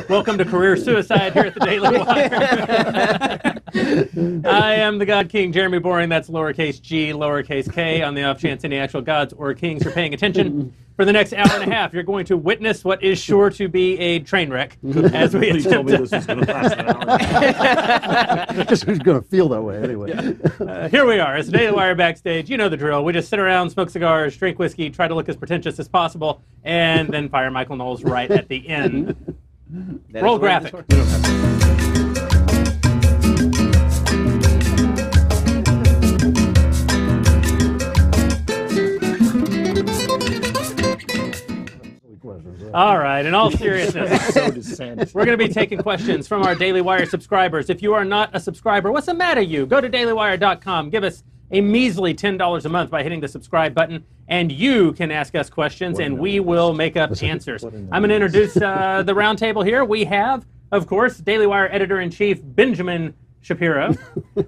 Welcome to Career Suicide here at the Daily Wire. I am the God King, Jeremy Boring. That's lowercase g, lowercase k. On the off chance any actual gods or kings are paying attention, for the next hour and a half, you're going to witness what is sure to be a train wreck. As we Please tell me this is going to last an hour. Just who's going to feel that way anyway. Here we are. It's the Daily Wire backstage. You know the drill. We just sit around, smoke cigars, drink whiskey, try to look as pretentious as possible, and then fire Michael Knowles right at the end. Roll graphic. All right, in all seriousness, we're going to be taking questions from our Daily Wire subscribers. If you are not a subscriber, what's the matter you? Go to dailywire.com. Give us a measly $10 a month by hitting the subscribe button, and you can ask us questions, and we will make up answers. I'm going to introduce the round table here. We have, of course, Daily Wire Editor-in-Chief Benjamin Shapiro.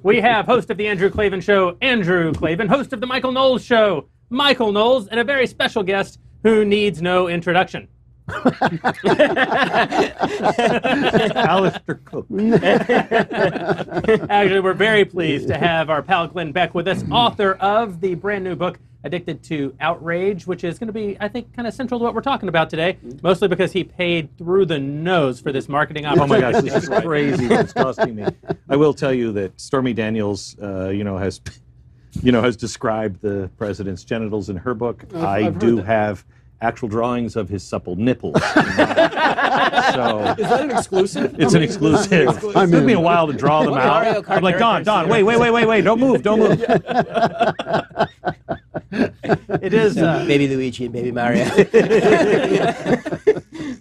We have host of the Andrew Klavan Show, Andrew Klavan, host of the Michael Knowles Show, Michael Knowles, and a very special guest who needs no introduction. Alistair Cook. Actually, we're very pleased to have our pal Glenn Beck with us, author of the brand new book, Addicted to Outrage, which is going to be, I think, kind of central to what we're talking about today, mostly because he paid through the nose for this marketing opportunity. Oh my gosh, this is crazy what it's costing me. I will tell you that Stormy Daniels, has described the president's genitals in her book. I do have actual drawings of his supple nipples. So is that an exclusive? It's an exclusive. It took me a while to draw them out. I'm like, Don, wait, don't move. It is Baby Luigi and Baby Mario.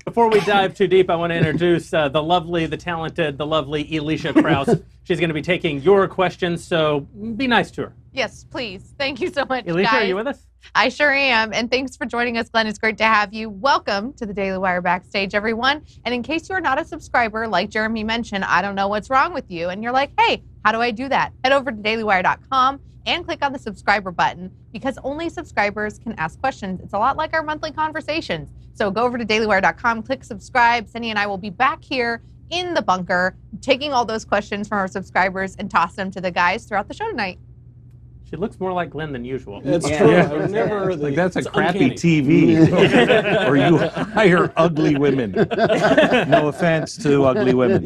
Before we dive too deep, I want to introduce the lovely, the talented, the lovely Alicia Krause. She's going to be taking your questions, so be nice to her. Yes, please. Thank you so much, Alicia, guys. are you with us? I sure am, and thanks for joining us, Glenn. It's great to have you. Welcome to the Daily Wire Backstage, everyone. And in case you are not a subscriber, like Jeremy mentioned, I don't know what's wrong with you, and you're like, hey, how do I do that? Head over to dailywire.com and click on the subscriber button, because only subscribers can ask questions. It's a lot like our monthly conversations. So go over to dailywire.com, click subscribe. Cindy and I will be back here in the bunker, taking all those questions from our subscribers and tossing them to the guys throughout the show tonight. She looks more like Glenn than usual. It's true. Yeah. I've never Like that's a crappy uncanny. TV. Or you hire ugly women. No offense to ugly women.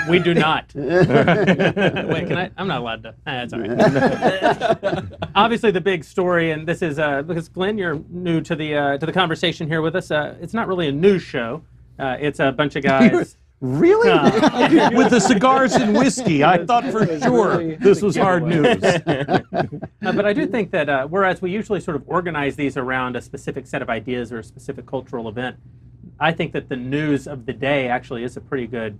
We do not. Wait, can I? I'm not allowed to. That's all right. Obviously, the big story, and this is because Glenn, you're new to the conversation here with us. It's not really a news show. It's a bunch of guys. Really? With the cigars and whiskey, I thought for sure this was hard news. But I do think that whereas we usually sort of organize these around a specific set of ideas or a specific cultural event, I think that the news of the day actually is a pretty good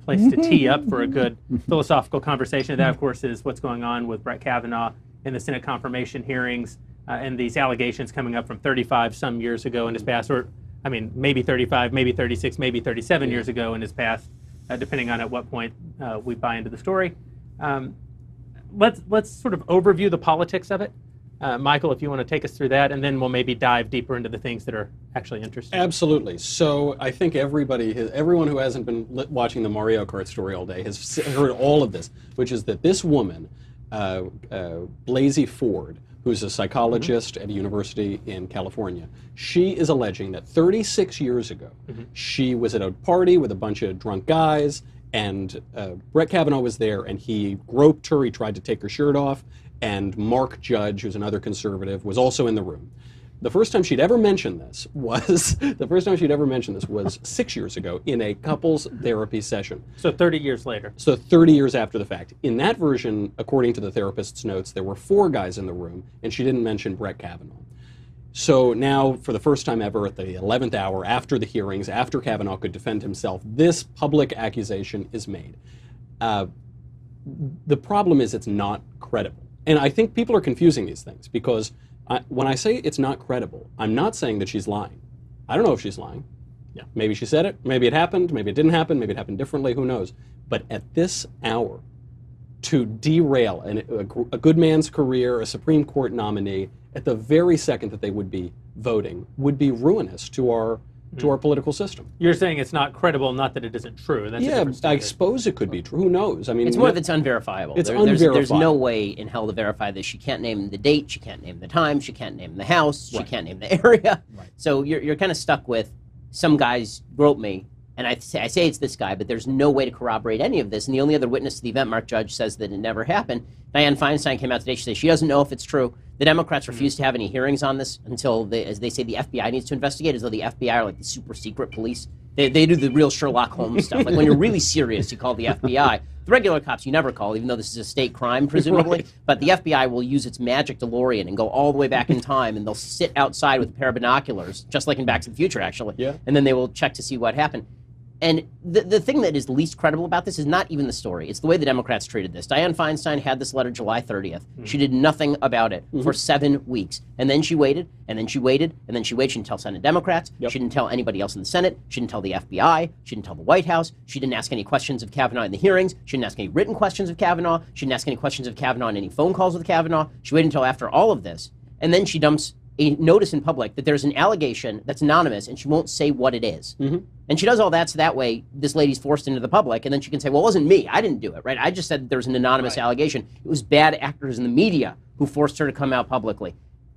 place to tee up for a good philosophical conversation. That, of course, is what's going on with Brett Kavanaugh in the Senate confirmation hearings and these allegations coming up from 35 some years ago in his past, or I mean, maybe 35, maybe 36, maybe 37 years ago in his past, depending on at what point we buy into the story. Let's sort of overview the politics of it. Michael, if you want to take us through that, and then we'll maybe dive deeper into the things that are actually interesting. Absolutely. So I think everyone who hasn't been watching the Mario Kart story all day has heard all of this, which is that this woman, Blasey Ford, who's a psychologist at a university in California, she is alleging that 36 years ago, she was at a party with a bunch of drunk guys, and Brett Kavanaugh was there, and he groped her, he tried to take her shirt off, and Mark Judge, who's another conservative, was also in the room. The first time she'd ever mentioned this was 6 years ago in a couples therapy session. So 30 years later. So 30 years after the fact. In that version, according to the therapist's notes, there were 4 guys in the room, and she didn't mention Brett Kavanaugh. So now, for the first time ever, at the 11th hour, after the hearings, after Kavanaugh could defend himself, this public accusation is made. The problem is it's not credible. And I think people are confusing these things, because when I say it's not credible, I'm not saying that she's lying. I don't know if she's lying. Yeah. Maybe she said it, maybe it happened, maybe it didn't happen, maybe it happened differently, who knows. But at this hour, to derail a good man's career, a Supreme Court nominee, at the very second that they would be voting, would be ruinous to our to our political system. You're saying it's not credible, not that it isn't true. That's a Yeah, different I standard. suppose it could be true. Who knows? I mean, It's more that it's unverifiable. It's There's unverifiable. no way in hell to verify this. She can't name the date. She can't name the time. She can't name the house. She Right. can't name the area. Right. So you're kind of stuck with some guys wrote me, and I say it's this guy, but there's no way to corroborate any of this. And the only other witness to the event, Mark Judge, says that it never happened. Dianne Feinstein came out today. She says she doesn't know if it's true. The Democrats refuse to have any hearings on this until, as they say, the FBI needs to investigate, as though the FBI are like the super secret police. They do the real Sherlock Holmes stuff. Like when you're really serious, you call the FBI. The regular cops you never call, even though this is a state crime, presumably. Right. But the FBI will use its magic DeLorean and go all the way back in time, and they'll sit outside with a pair of binoculars, just like in Back to the Future, actually. Yeah. And then they will check to see what happened. And the thing that is least credible about this is not even the story. It's the way the Democrats treated this. Dianne Feinstein had this letter July 30th. She did nothing about it for 7 weeks. And then she waited, and then she waited, and then she waited. She didn't tell Senate Democrats. Yep. She didn't tell anybody else in the Senate. She didn't tell the FBI. She didn't tell the White House. She didn't ask any questions of Kavanaugh in the hearings. She didn't ask any written questions of Kavanaugh. She didn't ask any questions of Kavanaugh in any phone calls with Kavanaugh. She waited until after all of this. And then she dumps a notice in public that there's an allegation that's anonymous, and she won't say what it is. And she does all that so that way this lady's forced into the public, and then she can say, well, it wasn't me. I didn't do it, right? I just said there was an anonymous allegation. It was bad actors in the media who forced her to come out publicly.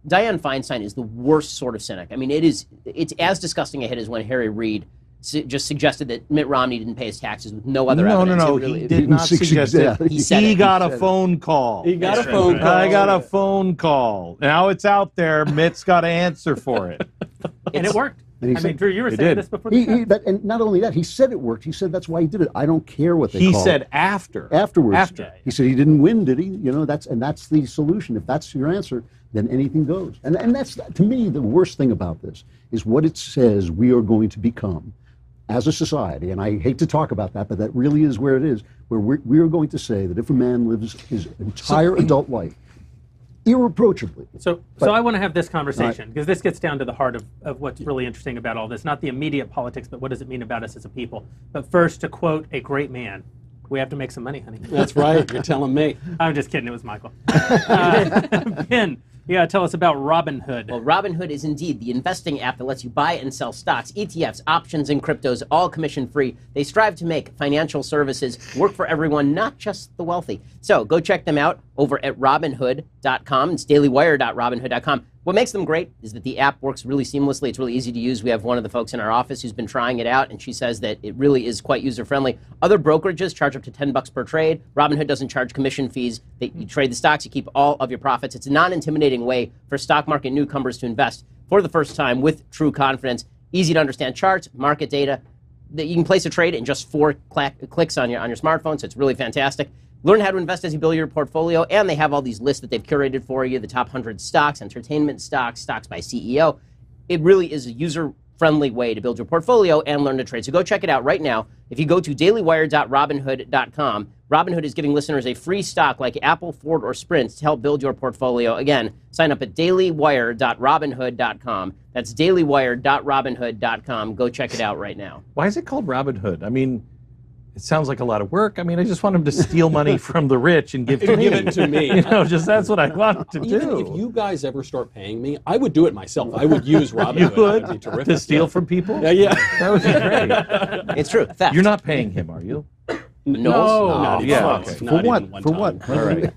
Dianne Feinstein is the worst sort of cynic. I mean, it's as disgusting a hit as when Harry Reid just suggested that Mitt Romney didn't pay his taxes with no other evidence. No, It really- he did not suggest it. He said He it. got a phone call. He got a phone call. I got a phone call. Now it's out there. Mitt's got to answer for it. And it worked. And he I said- mean, Drew, you were It saying did. this before the show. And not only that, he said it worked. He said that's why he did it. I don't care what they He call said it. after. Afterwards. After. He said he didn't win, did he? You know, that's the solution. If that's your answer, then anything goes. And that's, to me, the worst thing about this is what it says we are going to become as a society. And I hate to talk about that, but that really is where it is, where we are going to say that if a man lives his entire adult life irreproachably. So I want to have this conversation because this gets down to the heart of what's really interesting about all this. Not the immediate politics, but what does it mean about us as a people. But first, to quote a great man, we have to make some money, honey. That's right. You're telling me. I'm just kidding. It was Michael. Ben, you got to tell us about Robinhood. Well, Robinhood is indeed the investing app that lets you buy and sell stocks, ETFs, options, and cryptos, all commission-free. They strive to make financial services work for everyone, not just the wealthy. So go check them out over at Robinhood.com. It's dailywire.robinhood.com. What makes them great is that the app works really seamlessly. It's really easy to use. We have one of the folks in our office who's been trying it out, and she says that it really is quite user-friendly. Other brokerages charge up to $10 per trade. Robinhood doesn't charge commission fees. You trade the stocks, you keep all of your profits. It's a non-intimidating way for stock market newcomers to invest for the first time with true confidence. Easy to understand charts, market data. You can place a trade in just 4 clicks on your smartphone, so it's really fantastic. Learn how to invest as you build your portfolio, and they have all these lists that they've curated for you, the top 100 stocks, entertainment stocks, stocks by CEO. It really is a user-friendly way to build your portfolio and learn to trade. So go check it out right now. If you go to dailywire.robinhood.com, Robinhood is giving listeners a free stock like Apple, Ford, or Sprint to help build your portfolio. Again, sign up at dailywire.robinhood.com. That's dailywire.robinhood.com. Go check it out right now. Why is it called Robinhood? I mean, it sounds like a lot of work. I mean, I just want him to steal money from the rich and give to me. Give it to me. You know, just that's what I want to Even do. if you guys ever start paying me, I would do it myself. I would use Robinhood. You That'd be would? terrific. To steal from people? Yeah. That would be great. It's true. Theft. You're not paying him, are you? No. No. Not Yeah, even okay. once. For Not what? even one For time. what? All right.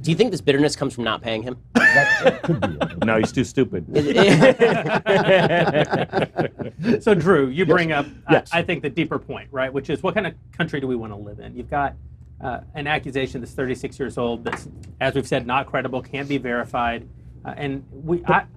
Do you think this bitterness comes from not paying him? That could be it. No, he's too stupid. So, Drew, you bring up, Yes. I think, the deeper point, right? Which is, what kind of country do we want to live in? You've got an accusation that's 36 years old, that's, as we've said, not credible, can't be verified. I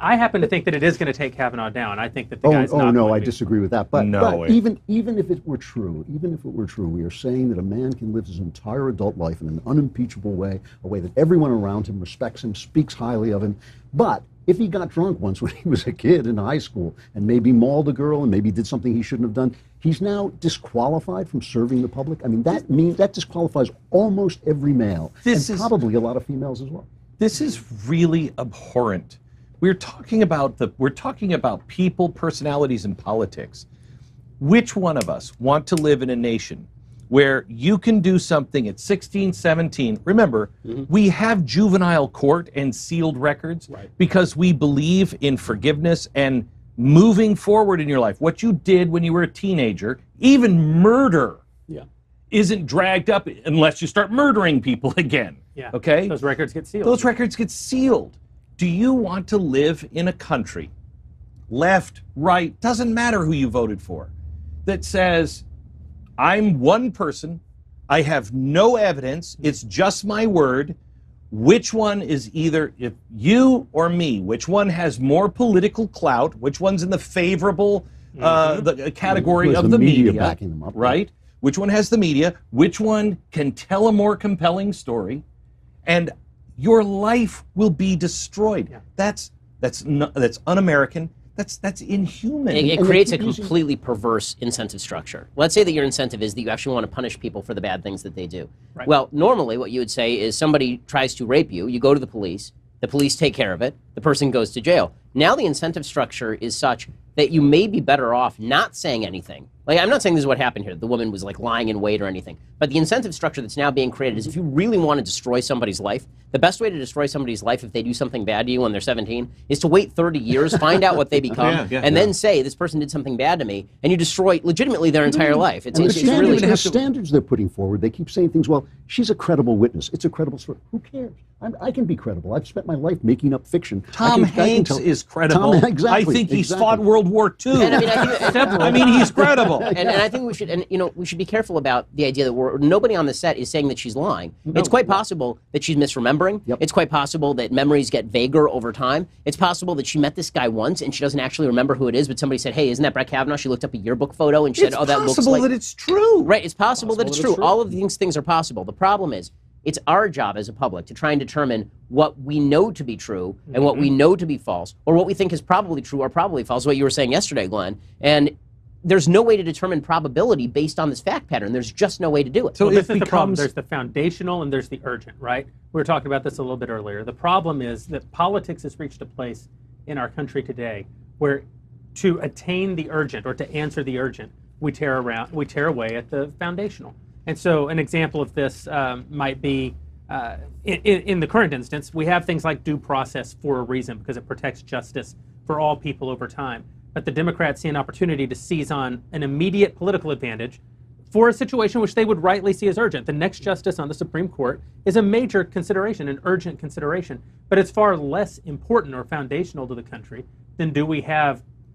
happen to think that it is going to take Kavanaugh down. I think that the guy's not no, going I to. disagree with that. But, No but way. even if it were true, we are saying that a man can live his entire adult life in an unimpeachable way, a way that everyone around him respects him, speaks highly of him. But if he got drunk once when he was a kid in high school and maybe mauled a girl and maybe did something he shouldn't have done, he's now disqualified from serving the public. I mean, that disqualifies almost every male, probably a lot of females as well. This is really abhorrent. We're talking about people, personalities, and politics. Which one of us want to live in a nation where you can do something at 16, 17? Remember, we have juvenile court and sealed records because we believe in forgiveness and moving forward in your life, what you did when you were a teenager, even murder isn't dragged up unless you start murdering people again. Yeah. Okay? Those records get sealed. Those records get sealed. Do you want to live in a country, left, right, doesn't matter who you voted for, that says, I'm one person, I have no evidence, it's just my word, which one is either if you or me, which one has more political clout, which one's in the favorable the category of the media backing them up, right? Which one has the media, which one can tell a more compelling story, and your life will be destroyed. Yeah. That's un-American. That's inhuman. It creates a completely perverse incentive structure. Let's say that your incentive is that you actually want to punish people for the bad things that they do. Right. Well, normally what you would say is somebody tries to rape you, you go to the police take care of it, the person goes to jail. Now the incentive structure is such that you may be better off not saying anything. Like, I'm not saying this is what happened here. The woman was like lying in wait or anything. But the incentive structure that's now being created is if you really want to destroy somebody's life, the best way to destroy somebody's life if they do something bad to you when they're 17 is to wait 30 years, find out what they become, then say, this person did something bad to me, and you destroy legitimately their entire life. It's really... The standards they're putting forward, they keep saying things, well, she's a credible witness. It's a credible story. Who cares? I can be credible. I've spent my life making up fiction. Tom Hanks is credible. Exactly, I think he's fought World War II. And I mean, he's credible. And I think we should be careful about the idea that nobody on the set is saying that she's lying. It's quite possible that she's misremembering. Yep. It's quite possible that memories get vaguer over time. It's possible that she met this guy once and she doesn't actually remember who it is, but somebody said, hey, isn't that Brett Kavanaugh? She looked up a yearbook photo and she said, oh, that looks like... It's possible that it's true. Right, it's possible that it's true. All of these things are possible. The problem is, it's our job as a public to try and determine what we know to be true and what we know to be false, or what we think is probably true or probably false, what you were saying yesterday, Glenn. And there's no way to determine probability based on this fact pattern. There's just no way to do it. So this is the problem. There's the foundational and there's the urgent, right? We were talking about this a little bit earlier. The problem is that politics has reached a place in our country today where to attain the urgent or to answer the urgent, we tear away at the foundational. And so an example of this might be, in the current instance, we have things like due process for a reason because it protects justice for all people over time. But the Democrats see an opportunity to seize on an immediate political advantage for a situation which they would rightly see as urgent. The next justice on the Supreme Court is a major consideration, an urgent consideration, but it's far less important or foundational to the country than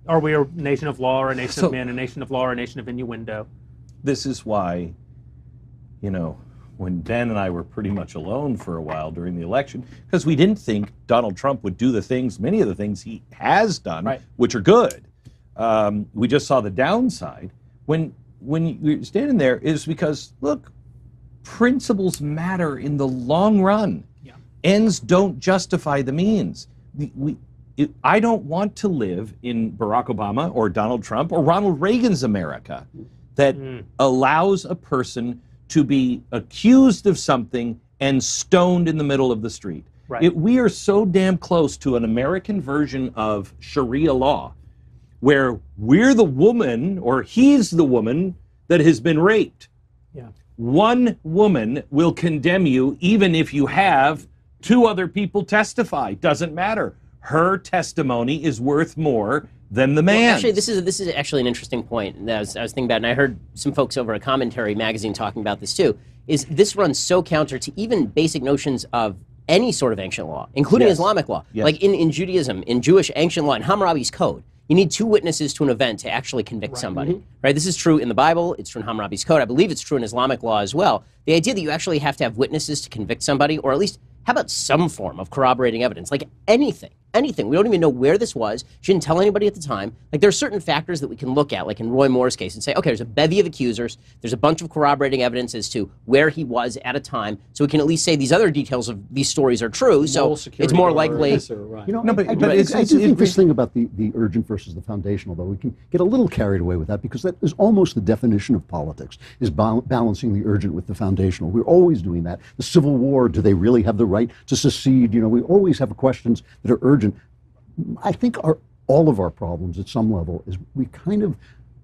are we a nation of law or a nation of men, a nation of law or a nation of innuendo? This is why, when Ben and I were pretty much alone for a while during the election, because we didn't think Donald Trump would do many of the things he has done, which are good. We just saw the downside. When you're standing there is because, look, principles matter in the long run. Yeah. Ends don't justify the means. I don't want to live in Barack Obama or Donald Trump or Ronald Reagan's America that allows a person to be accused of something and stoned in the middle of the street. Right. We are so damn close to an American version of Sharia law where we're the woman or he's the woman that has been raped. Yeah. One woman will condemn you even if you have two other people testify. Doesn't matter. Her testimony is worth more than the man's. Well, actually, this is actually an interesting point that I was thinking about, and I heard some folks over at Commentary magazine talking about this too, is this runs so counter to even basic notions of any sort of ancient law, including Islamic law. Yes. Like in Judaism, in Jewish ancient law, in Hammurabi's code, you need two witnesses to an event to actually convict somebody. Right? This is true in the Bible. It's true in Hammurabi's code. I believe it's true in Islamic law as well. The idea that you actually have to have witnesses to convict somebody, or at least how about some form of corroborating evidence, like anything. We don't even know where this was. She didn't tell anybody at the time. Like, there are certain factors that we can look at, like in Roy Moore's case, and say, okay, there's a bevy of accusers. There's a bunch of corroborating evidence as to where he was at a time. So we can at least say these other details of these stories are true. So it's more likely. I do think this thing about the urgent versus the foundational, though, we can get a little carried away with that because that is almost the definition of politics, is balancing the urgent with the foundational. We're always doing that. The Civil War, do they really have the right to secede? We always have questions that are urgent. I think all of our problems at some level is we kind of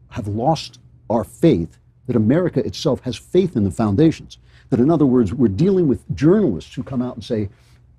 have lost our faith that America itself has faith in the foundations. That, in other words, we're dealing with journalists who come out and say,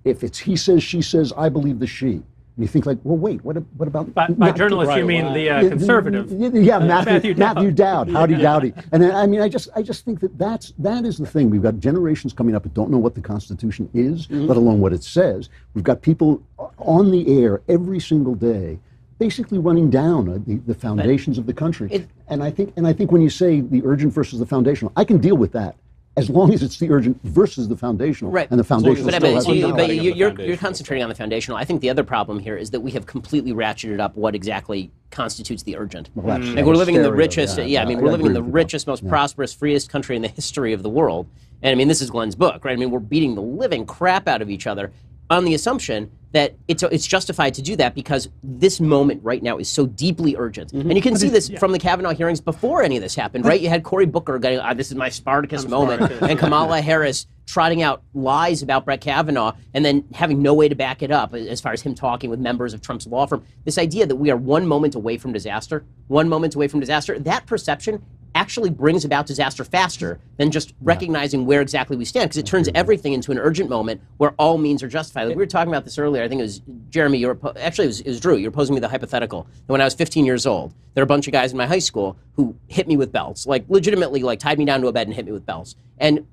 if it's he says, she says, I believe the she. And you think like, well, wait, what about... By journalists, you mean the conservative. Yeah, Matthew Dowd. Howdy Dowdy. And I mean, I just think that is the thing. We've got generations coming up that don't know what the Constitution is, let alone what it says. We've got people on the air every single day basically running down the foundations of the country. And I think when you say the urgent versus the foundational, I can deal with that, as long as it's the urgent versus the foundational, right? And the foundational But you're concentrating on the foundational. I think the other problem here is that we have completely ratcheted up what exactly constitutes the urgent. Well, like we're living in the richest. I mean, we're living in the richest, most prosperous, freest country in the history of the world. And I mean, this is Glenn's book, right? I mean, we're beating the living crap out of each other on the assumption that it's justified to do that because this moment right now is so deeply urgent. And you can see this from the Kavanaugh hearings before any of this happened, right? You had Cory Booker going, this is my Spartacus moment, and Kamala Harris trotting out lies about Brett Kavanaugh and then having no way to back it up as far as him talking with members of Trump's law firm. This idea that we are 1 moment away from disaster, that perception actually brings about disaster faster than just recognizing where exactly we stand, because it turns everything into an urgent moment where all means are justified. Like we were talking about this earlier. I think it was Jeremy. Actually, it was Drew. You were posing me the hypothetical that when I was 15 years old, there were a bunch of guys in my high school who hit me with belts, like legitimately, like tied me down to a bed and hit me with belts. And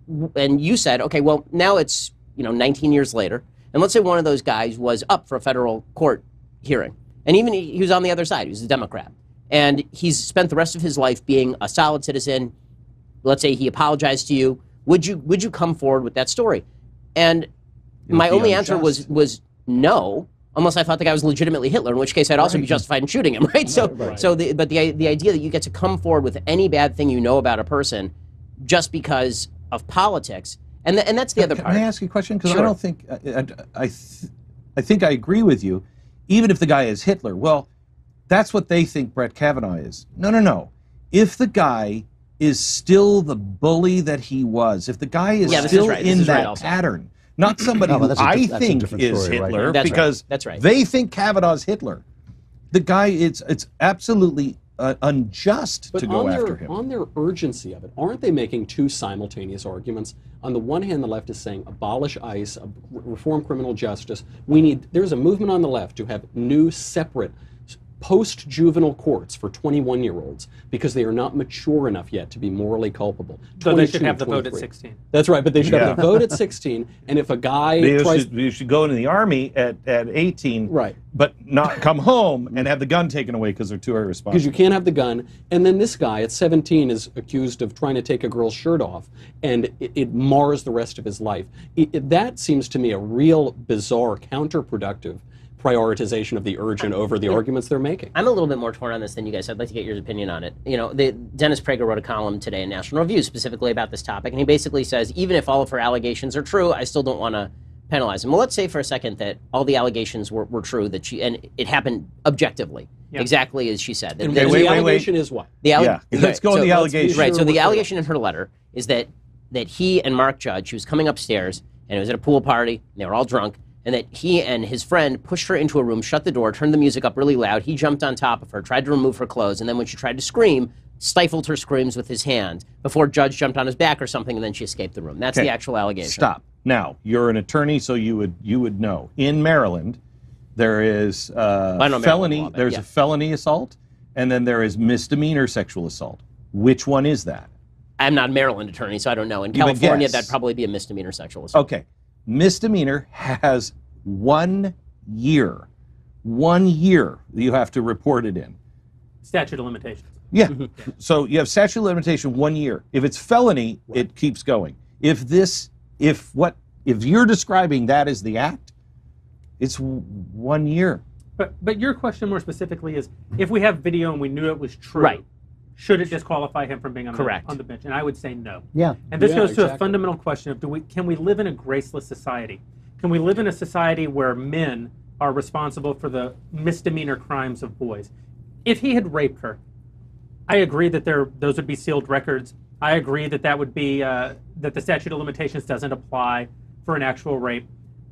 you said, okay, well now it's 19 years later, and let's say one of those guys was up for a federal court hearing, and even he was on the other side. He was a Democrat. And he's spent the rest of his life being a solid citizen. Let's say he apologized to you. Would you come forward with that story? And my only answer was no, unless I thought the guy was legitimately Hitler, in which case I'd also be justified in shooting him, right? But the idea that you get to come forward with any bad thing you know about a person just because of politics, and that's the other part. Can I ask you a question? Because I don't think I think I agree with you. Even if the guy is Hitler, well, that's what they think Brett Kavanaugh is. No. If the guy is still the bully that he was, if the guy is still in that pattern, not somebody who I think is Hitler, because they think Kavanaugh's Hitler. The guy, it's absolutely unjust to go after him. On their urgency of it, aren't they making two simultaneous arguments? On the one hand, the left is saying abolish ICE, reform criminal justice. There's a movement on the left to have new, separate, post-juvenile courts for 21-year-olds because they are not mature enough yet to be morally culpable. So they should have the vote at 16. That's right, but they should have the vote at 16, and if a guy you should go into the Army at 18, right, but not come home and have the gun taken away because they're too irresponsible. Because you can't have the gun, and then this guy at 17 is accused of trying to take a girl's shirt off, and it mars the rest of his life. That seems to me a real bizarre, counterproductive prioritization of the urgent over the arguments they're making. I'm a little bit more torn on this than you guys. I'd like to get your opinion on it. Dennis Prager wrote a column today in National Review specifically about this topic, and he basically says, even if all of her allegations are true, I still don't want to penalize him. Well, let's say for a second that all the allegations were true, and it happened objectively, exactly as she said. And the allegation is what? Let's go on the allegation. Right, so the allegation in her letter is that he and Mark Judge, he was coming upstairs, and it was at a pool party, and they were all drunk, and that he and his friend pushed her into a room, shut the door, turned the music up really loud. He jumped on top of her, tried to remove her clothes, and then when she tried to scream, stifled her screams with his hand before Judge jumped on his back or something, and then she escaped the room. That's the actual allegation. Stop. Now, you're an attorney, so you would know. In Maryland, there is felony. There's a felony assault, and then there is misdemeanor sexual assault. Which one is that? I'm not a Maryland attorney, so I don't know. In California, that'd probably be a misdemeanor sexual assault. Okay. Misdemeanor has 1 year. 1 year you have to report it in. Statute of limitations. Yeah. So you have statute of limitation 1 year. If it's felony, it keeps going. If you're describing that as the act, it's 1 year. But your question more specifically is, if we have video and we knew it was true, should it disqualify him from being on the bench? And I would say no. Yeah. And this goes to a fundamental question of can we live in a graceless society? Can we live in a society where men are responsible for the misdemeanor crimes of boys? If he had raped her, I agree that those would be sealed records. I agree that would be that the statute of limitations doesn't apply for an actual rape.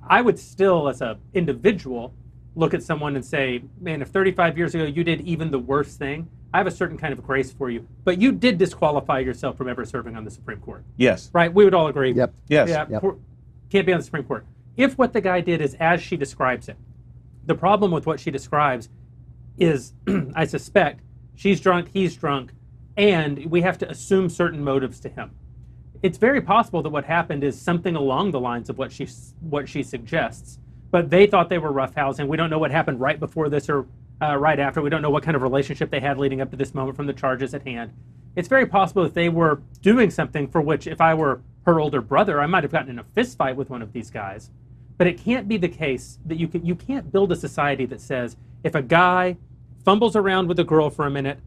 I would still, as an individual, look at someone and say, man, if 35 years ago you did even the worst thing, I have a certain kind of grace for you. But you did disqualify yourself from ever serving on the Supreme Court. Yes. Right? We would all agree. Yep. Yes. Yeah. Yep. Can't be on the Supreme Court. If what the guy did is as she describes it, The problem with what she describes is, I suspect, she's drunk, he's drunk, and we have to assume certain motives to him. It's very possible that what happened is something along the lines of what she suggests, but they thought they were roughhousing. We don't know what happened right before this or right after. We don't know what kind of relationship they had leading up to this moment from the charges at hand. It's very possible that they were doing something for which, if I were her older brother, I might have gotten in a fist fight with one of these guys. But it can't be the case that you can't build a society that says if a guy fumbles around with a girl for a minute,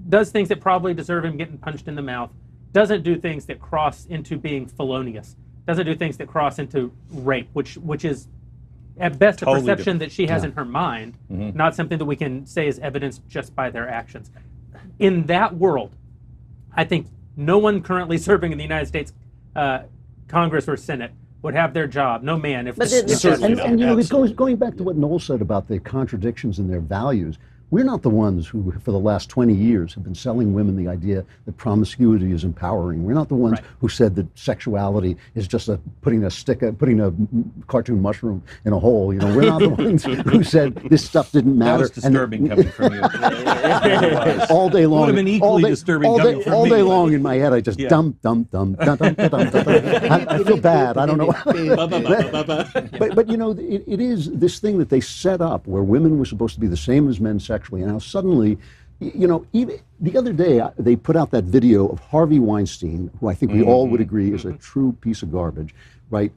does things that probably deserve him getting punched in the mouth, doesn't do things that cross into being felonious, doesn't do things that cross into rape, which is at best Totally a perception different. that she has in her mind, not something that we can say is evidenced just by their actions. In that world, I think no one currently serving in the United States Congress or Senate would have their job. No man. If And you know, it goes going back to what Noel said about the contradictions in their values. We're not the ones who, for the last 20 years, have been selling women the idea that promiscuity is empowering. We're not the ones who said that sexuality is just putting a cartoon mushroom in a hole. You know, we're not the ones who said this stuff didn't matter. That was disturbing coming from you. All day long. Would have been equally disturbing coming from me. All day long in my head, I just dum dum dum dum dum dum dum. I feel bad. I don't know. But you know, it is this thing that they set up where women were supposed to be the same as men sexually. And now suddenly, you know, even the other day they put out that video of Harvey Weinstein, who I think we all would agree is a true piece of garbage, right?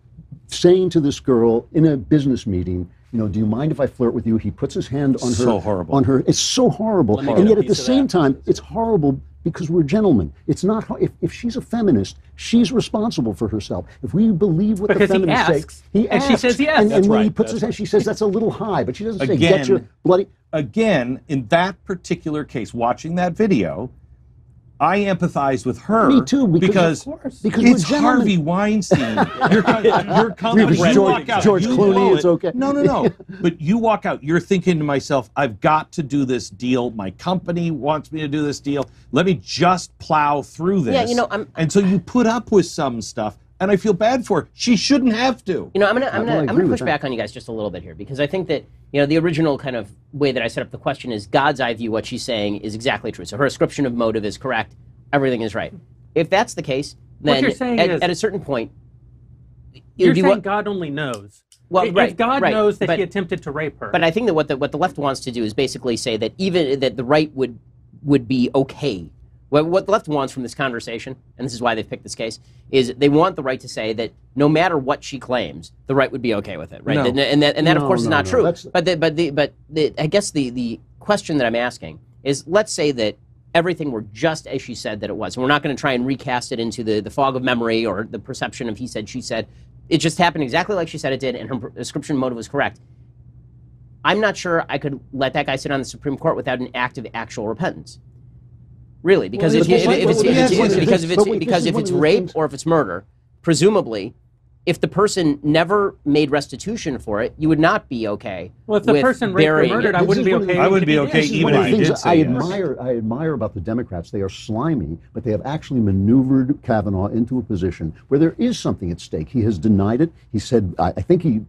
Saying to this girl in a business meeting, you know, do you mind if I flirt with you? He puts his hand on her. So horrible. On her. It's so horrible. And yet at the same time, it's horrible because we're gentlemen. It's not, if she's a feminist, she's responsible for herself. If we believe what the feminists say, he asks. And she says yes. And when he puts his hand, she says that's a little high, but she doesn't say, get your bloody... Again, in that particular case, watching that video, I empathize with her. Me too, because it's Harvey Weinstein. You're George Clooney, it's okay. No. But you walk out, you're thinking to myself, I've got to do this deal. My company wants me to do this deal. Let me just plow through this. Yeah, you know, and so you put up with some stuff. And I feel bad for her. She shouldn't have to. You know, I'm gonna push back on you guys just a little bit here, because I think that, you know, the original kind of way that I set up the question is God's eye view. What she's saying is exactly true. So her ascription of motive is correct. Everything is right. If that's the case, then what you're saying at a certain point, you're saying God only knows. Well, if God knows that he attempted to rape her. But I think that what the left wants to do is basically say that even that the right would be okay. What the left wants from this conversation, and this is why they've picked this case, is they want the right to say that no matter what she claims, the right would be okay with it, right? No. And that of course is not true. But I guess the question that I'm asking is, let's say that everything were just as she said that it was, and we're not going to try and recast it into the fog of memory or the perception of he said, she said. It just happened exactly like she said it did, and her description motive was correct. I'm not sure I could let that guy sit on the Supreme Court without an act of actual repentance. Really, because if it's rape or if it's murder, presumably, if the person never made restitution for it, you would not be okay. Well, if the person raped or murdered, I wouldn't be okay. I wouldn't be okay even if he did say yes. I admire about the Democrats. They are slimy, but they have actually maneuvered Kavanaugh into a position where there is something at stake. He has denied it. He said, I think he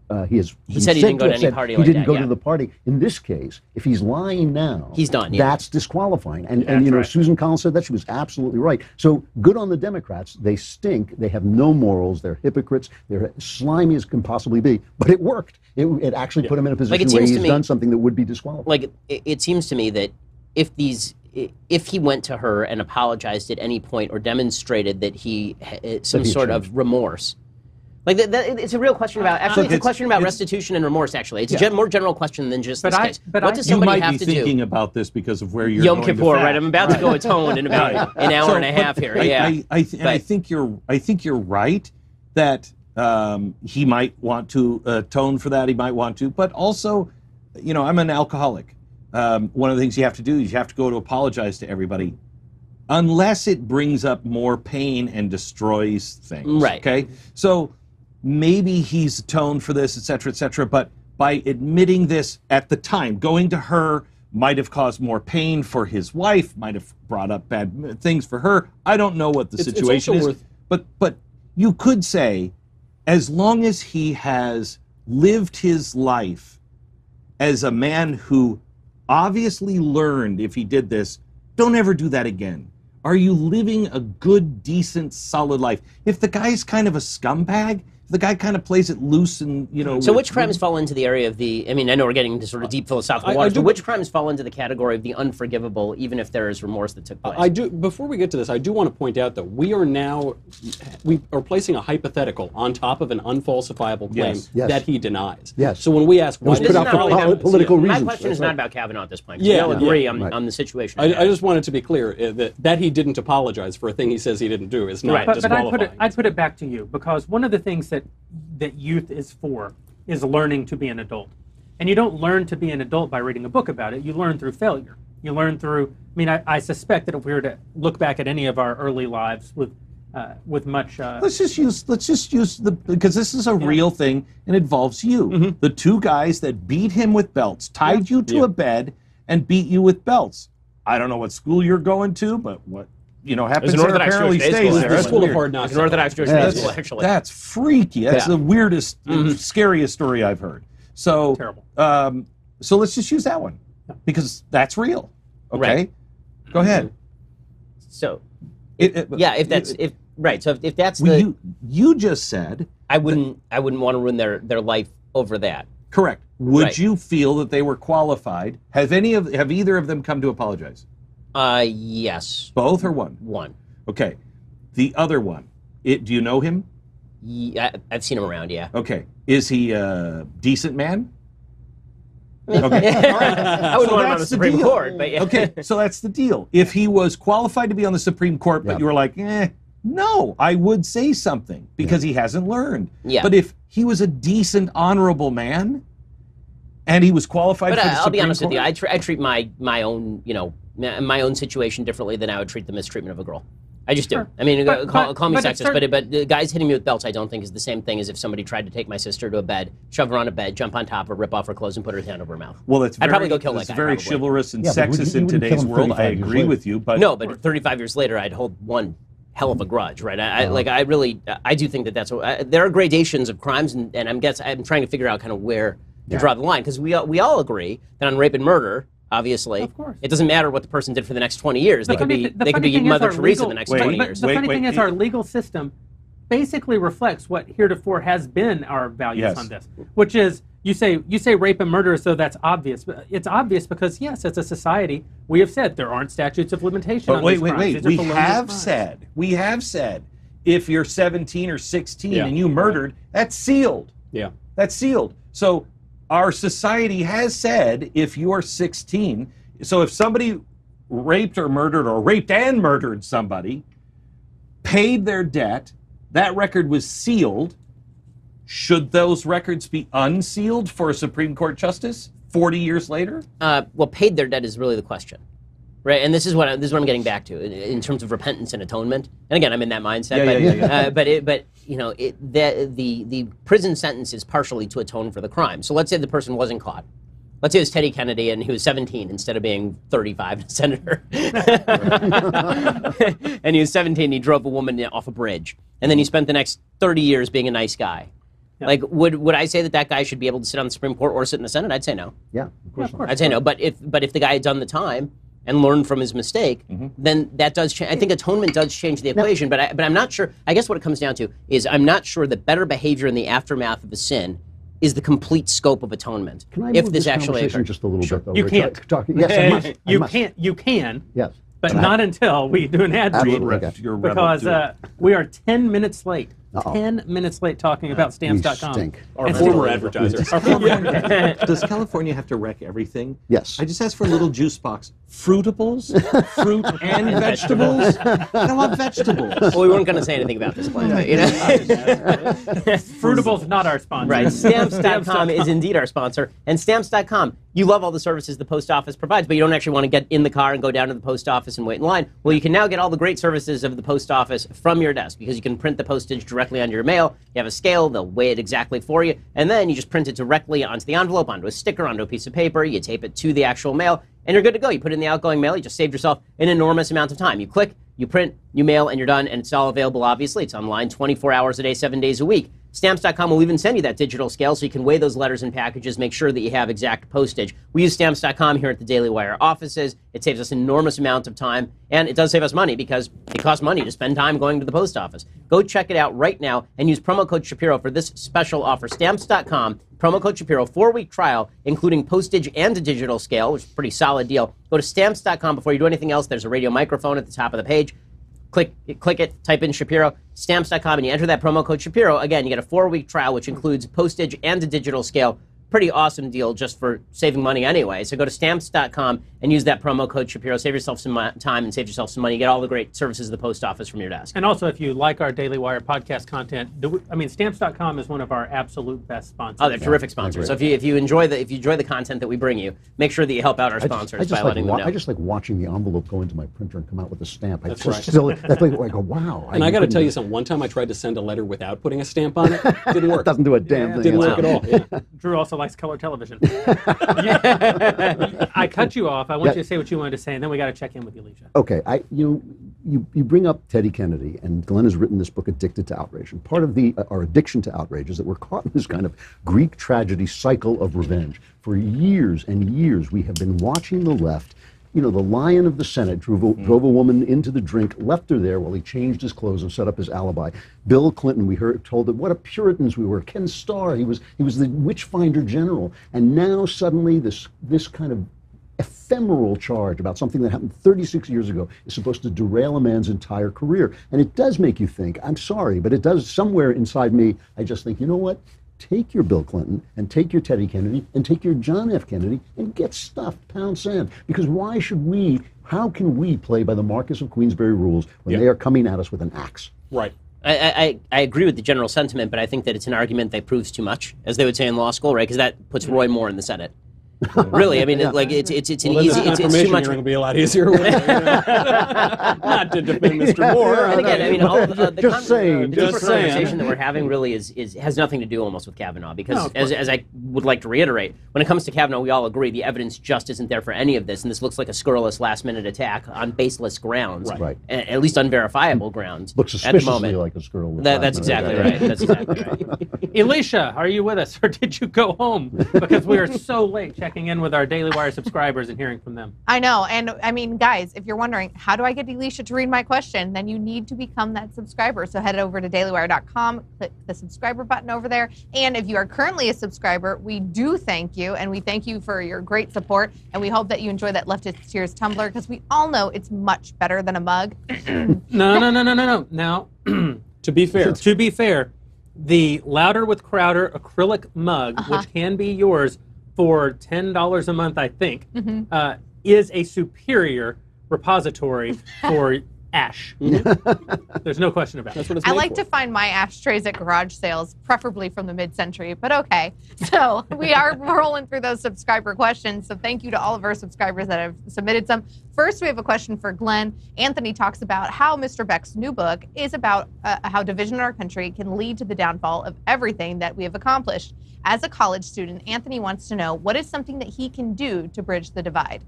said he didn't go to any party like that. He didn't go to the party. In this case, if he's lying now, he's done. That's disqualifying. And you know, Susan Collins said that. She was absolutely right. So good on the Democrats. They stink. They have no morals. They're hypocrites. They're slimy as can possibly be, but it worked. It actually put him in a position where he's done something that would be disqualified. Like it seems to me that if he went to her and apologized at any point or demonstrated that he had some sort of remorse, like it's a real question about. Actually, it's a question about restitution and remorse. Actually, it's a more general question than just this case. What does somebody have to do? You might be thinking about this because of where you're Yom going Kippur, right? I'm about to go atone in about an hour and a half here. I think you're right that. He might want to atone for that. He might want to, but also, you know, I'm an alcoholic. One of the things you have to do is you have to go to apologize to everybody, unless it brings up more pain and destroys things. Right. Okay. So maybe he's atoned for this, et cetera, but by admitting this at the time, going to her might have caused more pain for his wife, might have brought up bad things for her. I don't know what the situation is, but you could say, as long as he has lived his life as a man who obviously learned, if he did this, don't ever do that again? Are you living a good, decent, solid life? If the guy's kind of a scumbag, if the guy kind of plays it loose and, you know... So which crimes fall into the area of the... I mean, I know we're getting into sort of deep philosophical waters, but which crimes fall into the category of the unforgivable, even if there is remorse that took place? I do. Before we get to this, I do want to point out that we are placing a hypothetical on top of an unfalsifiable claim that he denies. Yes. So when we ask why... Put out for political reasons. My question is not about Kavanaugh at this point. Yeah, we all agree on the situation. I just wanted to be clear that he didn't apologize for a thing he says he didn't do is not disqualifying. But I'd put it back to you, because one of the things that youth is for is learning to be an adult. And you don't learn to be an adult by reading a book about it. You learn through failure. You learn through, I mean, I suspect that if we were to look back at any of our early lives with much... Let's just use because this is a real thing and involves you. Mm-hmm. The two guys that beat him with belts, tied you to a bed and beat you with belts. I don't know what school you're going to, but what happens there apparently stays there. It's School of Hard Knocks. It's an Orthodox Jewish day school, actually. That's freaky. That's the weirdest, scariest story I've heard. So terrible. So let's just use that one because that's real. Okay, right. Go ahead. So, if that's you just said I wouldn't want to ruin their life over that. Correct. Would you feel that they were qualified? Have either of them come to apologize? Yes. Both or one? One. Okay. The other one, do you know him? Yeah, I've seen him around, yeah. Okay. Is he a decent man? Okay. I wouldn't want him on the Supreme Court, but yeah. Okay, so that's the deal. If he was qualified to be on the Supreme Court, but you were like, no, I would say something because he hasn't learned. Yeah. But if he was a decent, honorable man, and he was qualified for the Supreme Court... I'll be honest with you, I treat my own situation differently than I would treat the mistreatment of a girl. I just do. Sure. I mean, call me but sexist, but the guys hitting me with belts I don't think is the same thing as if somebody tried to take my sister to a bed, shove her on a bed, jump on top of her, rip off her clothes, and put her hand over her mouth. Well, I'd probably go kill that guy. Very probably. chivalrous and sexist in today's world. I agree with you, but... No, but 35 years later, I'd hold one hell of a grudge, right? I do think that's what... there are gradations of crimes, and I'm trying to figure out kind of where to draw the line, because we all agree that on rape and murder, obviously, of course, it doesn't matter what the person did for the next 20 years. They could be Mother Teresa the next 20 years. The funny thing is our legal system basically reflects what heretofore has been our values on this, which is you say rape and murder as though that's obvious. But it's obvious because, yes, as a society, we have said there aren't statutes of limitation on these crimes. We have said if you're 17 or 16 and you murdered, that's sealed. Yeah. That's sealed. So our society has said if you are 16, so if somebody raped and murdered somebody, paid their debt, that record was sealed, should those records be unsealed for a Supreme Court justice 40 years later? Well, paid their debt is really the question. Right, and this is what I'm getting back to in terms of repentance and atonement. And again, I'm in that mindset. But the prison sentence is partially to atone for the crime. So let's say the person wasn't caught. Let's say it was Teddy Kennedy and he was 17 instead of being 35 and a senator. And he was 17. He drove a woman off a bridge, and then he spent the next 30 years being a nice guy. Yeah. Like, would I say that guy should be able to sit on the Supreme Court or sit in the Senate? I'd say no. Yeah, of course. I'd say no. But if the guy had done the time and learned from his mistake, then that does change. I think atonement does change the equation, but I'm not sure. I guess what it comes down to is I'm not sure that better behavior in the aftermath of a sin is the complete scope of atonement. Can I move this conversation just a little bit, though? You can't. Yes, I must. You can. Yes. But not until we do an ad read, because we are 10 minutes late. 10 minits late talking about stamps.com. Our former advertiser. Does California have to wreck everything? Yes. I just asked for a little juice box. Fruitables? Fruit and vegetables? I love vegetables. Well, we weren't going to say anything about this plan. Fruitables not our sponsor. Right. Stamps.com is indeed our sponsor. And Stamps.com, you love all the services the post office provides, but you don't actually want to get in the car and go down to the post office and wait in line. Well, you can now get all the great services of the post office from your desk, because you can print the postage directly onto your mail. You have a scale, they'll weigh it exactly for you, and then you just print it directly onto the envelope, onto a sticker, onto a piece of paper, you tape it to the actual mail, and you're good to go. You put it in the outgoing mail, you just saved yourself an enormous amount of time. You click, you print, you mail, and you're done, and it's all available, obviously. It's online 24 hours a day, 7 days a week. Stamps.com will even send you that digital scale so you can weigh those letters and packages, make sure that you have exact postage. We use Stamps.com here at the Daily Wire offices. It saves us an enormous amount of time, and it does save us money because it costs money to spend time going to the post office. Go check it out right now and use promo code Shapiro for this special offer. Stamps.com, promo code Shapiro, 4-week trial, including postage and a digital scale, which is a pretty solid deal. Go to Stamps.com before you do anything else. There's a radio microphone at the top of the page. Click it, type in Shapiro, Stamps.com, and you enter that promo code Shapiro. Again, you get a 4-week trial, which includes postage and a digital scale. Pretty awesome deal just for saving money anyway. So go to Stamps.com and use that promo code Shapiro. Save yourself some time and save yourself some money. Get all the great services of the post office from your desk. And also, if you like our Daily Wire podcast content, Stamps.com is one of our absolute best sponsors. Oh, they're terrific sponsors. So if you enjoy the content that we bring you, make sure that you help out our sponsors by letting them know. I just like watching the envelope go into my printer and come out with a stamp. That's right. I go, wow. And I got to tell you something. One time I tried to send a letter without putting a stamp on it. Didn't work. It doesn't do a damn thing. Didn't work at all. Yeah. Drew also likes color television. I cut you off. I want you to say what you wanted to say, and then we got to check in with you, Alicia. Okay, you bring up Teddy Kennedy, and Glenn has written this book, Addicted to Outrage. And part of our addiction to outrage is that we're caught in this kind of Greek tragedy cycle of revenge. For years and years, we have been watching the left. The lion of the Senate drove a woman into the drink, left her there while he changed his clothes and set up his alibi. Bill Clinton, we told that what a Puritans we were. Ken Starr, he was the witch finder general. And now suddenly this kind of ephemeral charge about something that happened 36 years ago is supposed to derail a man's entire career. And it does make you think, I'm sorry, but it does somewhere inside me, I just think, you know what? Take your Bill Clinton and take your Teddy Kennedy and take your John F. Kennedy and get stuffed, pound sand. Because how can we play by the Marquess of Queensberry rules when they are coming at us with an axe? Right. I agree with the general sentiment, but I think that it's an argument that proves too much, as they would say in law school, right? Because that puts Roy Moore in the Senate. Really, I mean, it's an easy. It's too much. Going to be a lot easier. Not to defend Mr. Moore. And again, I mean, all the just conversation that we're having really has nothing to do almost with Kavanaugh, because as I would like to reiterate, when it comes to Kavanaugh, we all agree the evidence just isn't there for any of this, and this looks like a scurrilous last-minute attack on baseless grounds, right? At least unverifiable grounds. Looks suspiciously like a scurrilous. That's exactly right. That's exactly right. Alicia, are you with us, or did you go home? Because we are so late checking in with our Daily Wire subscribers and hearing from them. I know. And I mean, guys, if you're wondering, how do I get Alicia to read my question? Then you need to become that subscriber. So head over to dailywire.com, click the subscriber button over there. And if you are currently a subscriber, we do thank you. And we thank you for your great support. And we hope that you enjoy that Leftist Tears tumbler, because we all know it's much better than a mug. No. Now, to be fair, the Louder with Crowder acrylic mug, which can be yours for $10 a month, I think, is a superior repository for ash. There's no question about it. That's what it's I made like for. to find my ashtrays at garage sales, preferably from the mid-century, but okay. So we are rolling through those subscriber questions, so thank you to all of our subscribers that have submitted some. First, we have a question for Glenn. Anthony talks about how Mr. Beck's new book is about how division in our country can lead to the downfall of everything that we have accomplished. As a college student, Anthony wants to know, what is something that he can do to bridge the divide?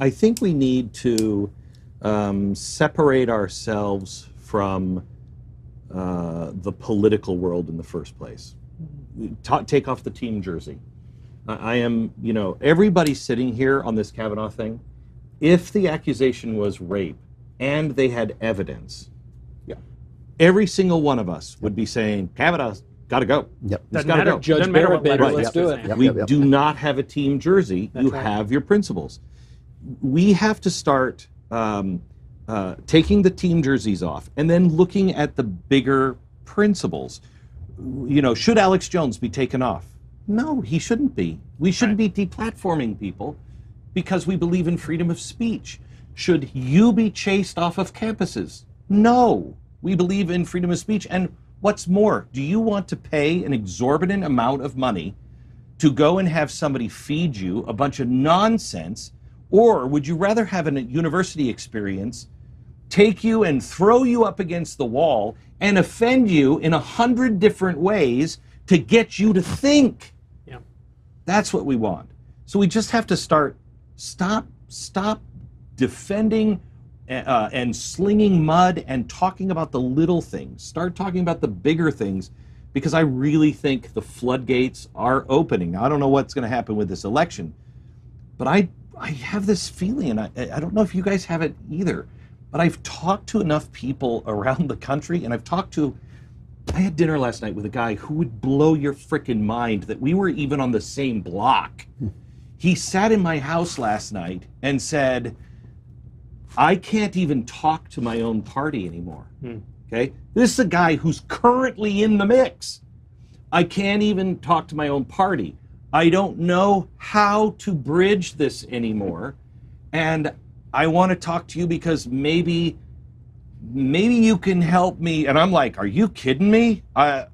I think we need to separate ourselves from the political world in the first place. Take off the team jersey. I am, everybody sitting here on this Kavanaugh thing, if the accusation was rape and they had evidence, every single one of us would be saying, Kavanaugh's got to go. Yep. He's got to go. Judge Barrett, baby, let's do it. We do not have a team jersey. You have your principles. We have to start taking the team jerseys off and then looking at the bigger principles. Should Alex Jones be taken off? No, he shouldn't be. We shouldn't be deplatforming people because we believe in freedom of speech. Should you be chased off of campuses? No, we believe in freedom of speech. And what's more, do you want to pay an exorbitant amount of money to go and have somebody feed you a bunch of nonsense? Or would you rather have a university experience take you and throw you up against the wall and offend you in 100 different ways to get you to think? Yeah. That's what we want. So we just have to stop defending and slinging mud and talking about the little things. Start talking about the bigger things, because I really think the floodgates are opening. I don't know what's going to happen with this election, but I have this feeling, and I don't know if you guys have it either, but I've talked to enough people around the country, and I had dinner last night with a guy who would blow your frickin' mind that we were even on the same block. He sat in my house last night and said, I can't even talk to my own party anymore. Okay? This is a guy who's currently in the mix. I can't even talk to my own party. I don't know how to bridge this anymore. And I want to talk to you because maybe you can help me. And I'm like, are you kidding me? You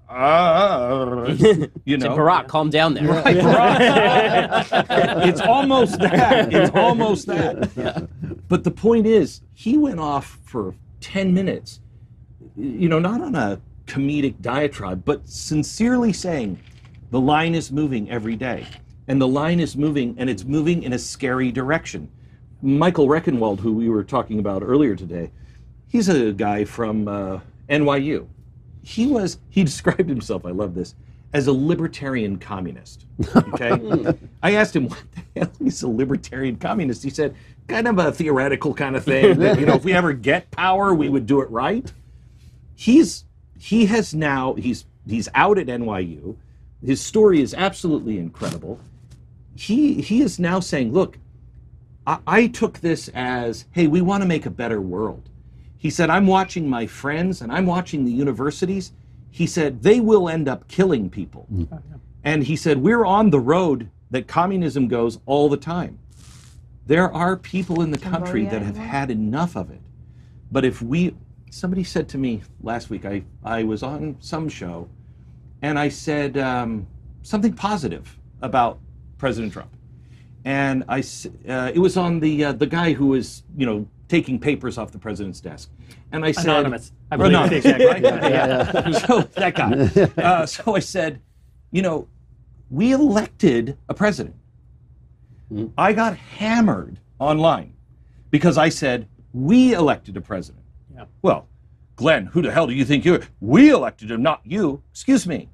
know, Barack, calm down there. Right, Barack. It's almost that. It's almost that. Yeah. But the point is, he went off for 10 minutes, you know, not on a comedic diatribe, but sincerely saying the line is moving every day. And the line is moving, and it's moving in a scary direction. Michael Reckenwald, who we were talking about earlier today, he's a guy from NYU. He described himself, I love this, as a libertarian communist. Okay? I asked him, what the hell is a libertarian communist? He said, kind of a theoretical kind of thing, that, you know, if we ever get power, we would do it right. He's out at NYU. His story is absolutely incredible. He is now saying, look, I took this as, hey, we want to make a better world. He said, I'm watching my friends and I'm watching the universities. He said, they will end up killing people. And he said, we're on the road that communism goes all the time. There are people in the country that have had enough of it. But if somebody said to me last week, I was on some show, and I said something positive about President Trump. And it was on the guy who was, you know, taking papers off the president's desk. And I said, Anonymous. I believe Anonymous, exactly. right? Yeah. So that guy. So I said, you know, we elected a president. I got hammered online because I said, we elected a president. Yeah. Well, Glenn, who the hell do you think you are? We elected him, not you. Excuse me.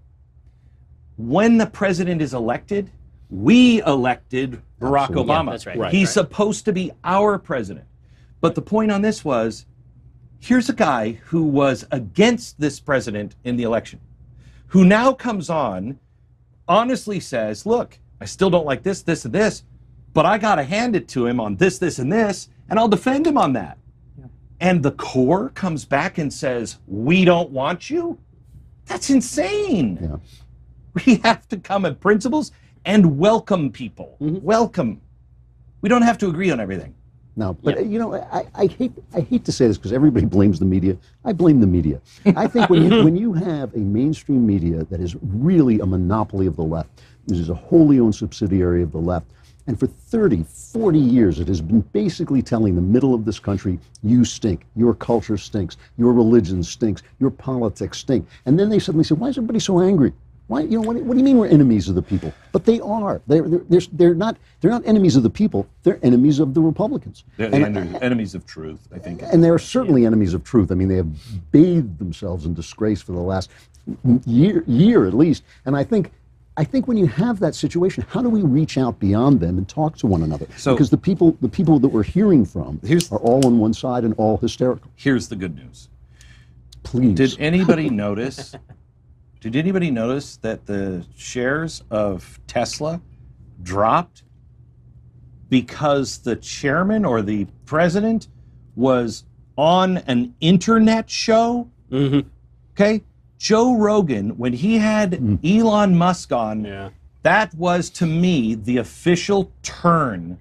When the president is elected, we elected Barack Absolutely. Obama. Yeah, that's right. He's supposed to be our president. But the point on this was, here's a guy who was against this president in the election, who now comes on, honestly says, look, I still don't like this, this, and this, but I got to hand it to him on this, this, and this, and I'll defend him on that. Yeah. And the core comes back and says, we don't want you? That's insane. Yeah. We have to come at principles and welcome people. Welcome. We don't have to agree on everything. No, but you know, I hate to say this because everybody blames the media. I blame the media. I think when you have a mainstream media that is really a monopoly of the left, this is a wholly owned subsidiary of the left, and for 30, 40 years it has been basically telling the middle of this country, you stink, your culture stinks, your religion stinks, your politics stink. And then they suddenly say, why is everybody so angry? Why, you know, what do you mean we're enemies of the people? But they are. They're not enemies of the people. They're enemies of the Republicans. They're enemies of truth, I think. And they're certainly enemies of truth. I mean, they have bathed themselves in disgrace for the last year at least. And I think when you have that situation, how do we reach out beyond them and talk to one another? Because the people that we're hearing from are all on one side and all hysterical. Here's the good news. Please. Did anybody notice? Did anybody notice that the shares of Tesla dropped because the chairman or the president was on an internet show? Okay? Joe Rogan, when he had Elon Musk on, that was, to me, the official turn.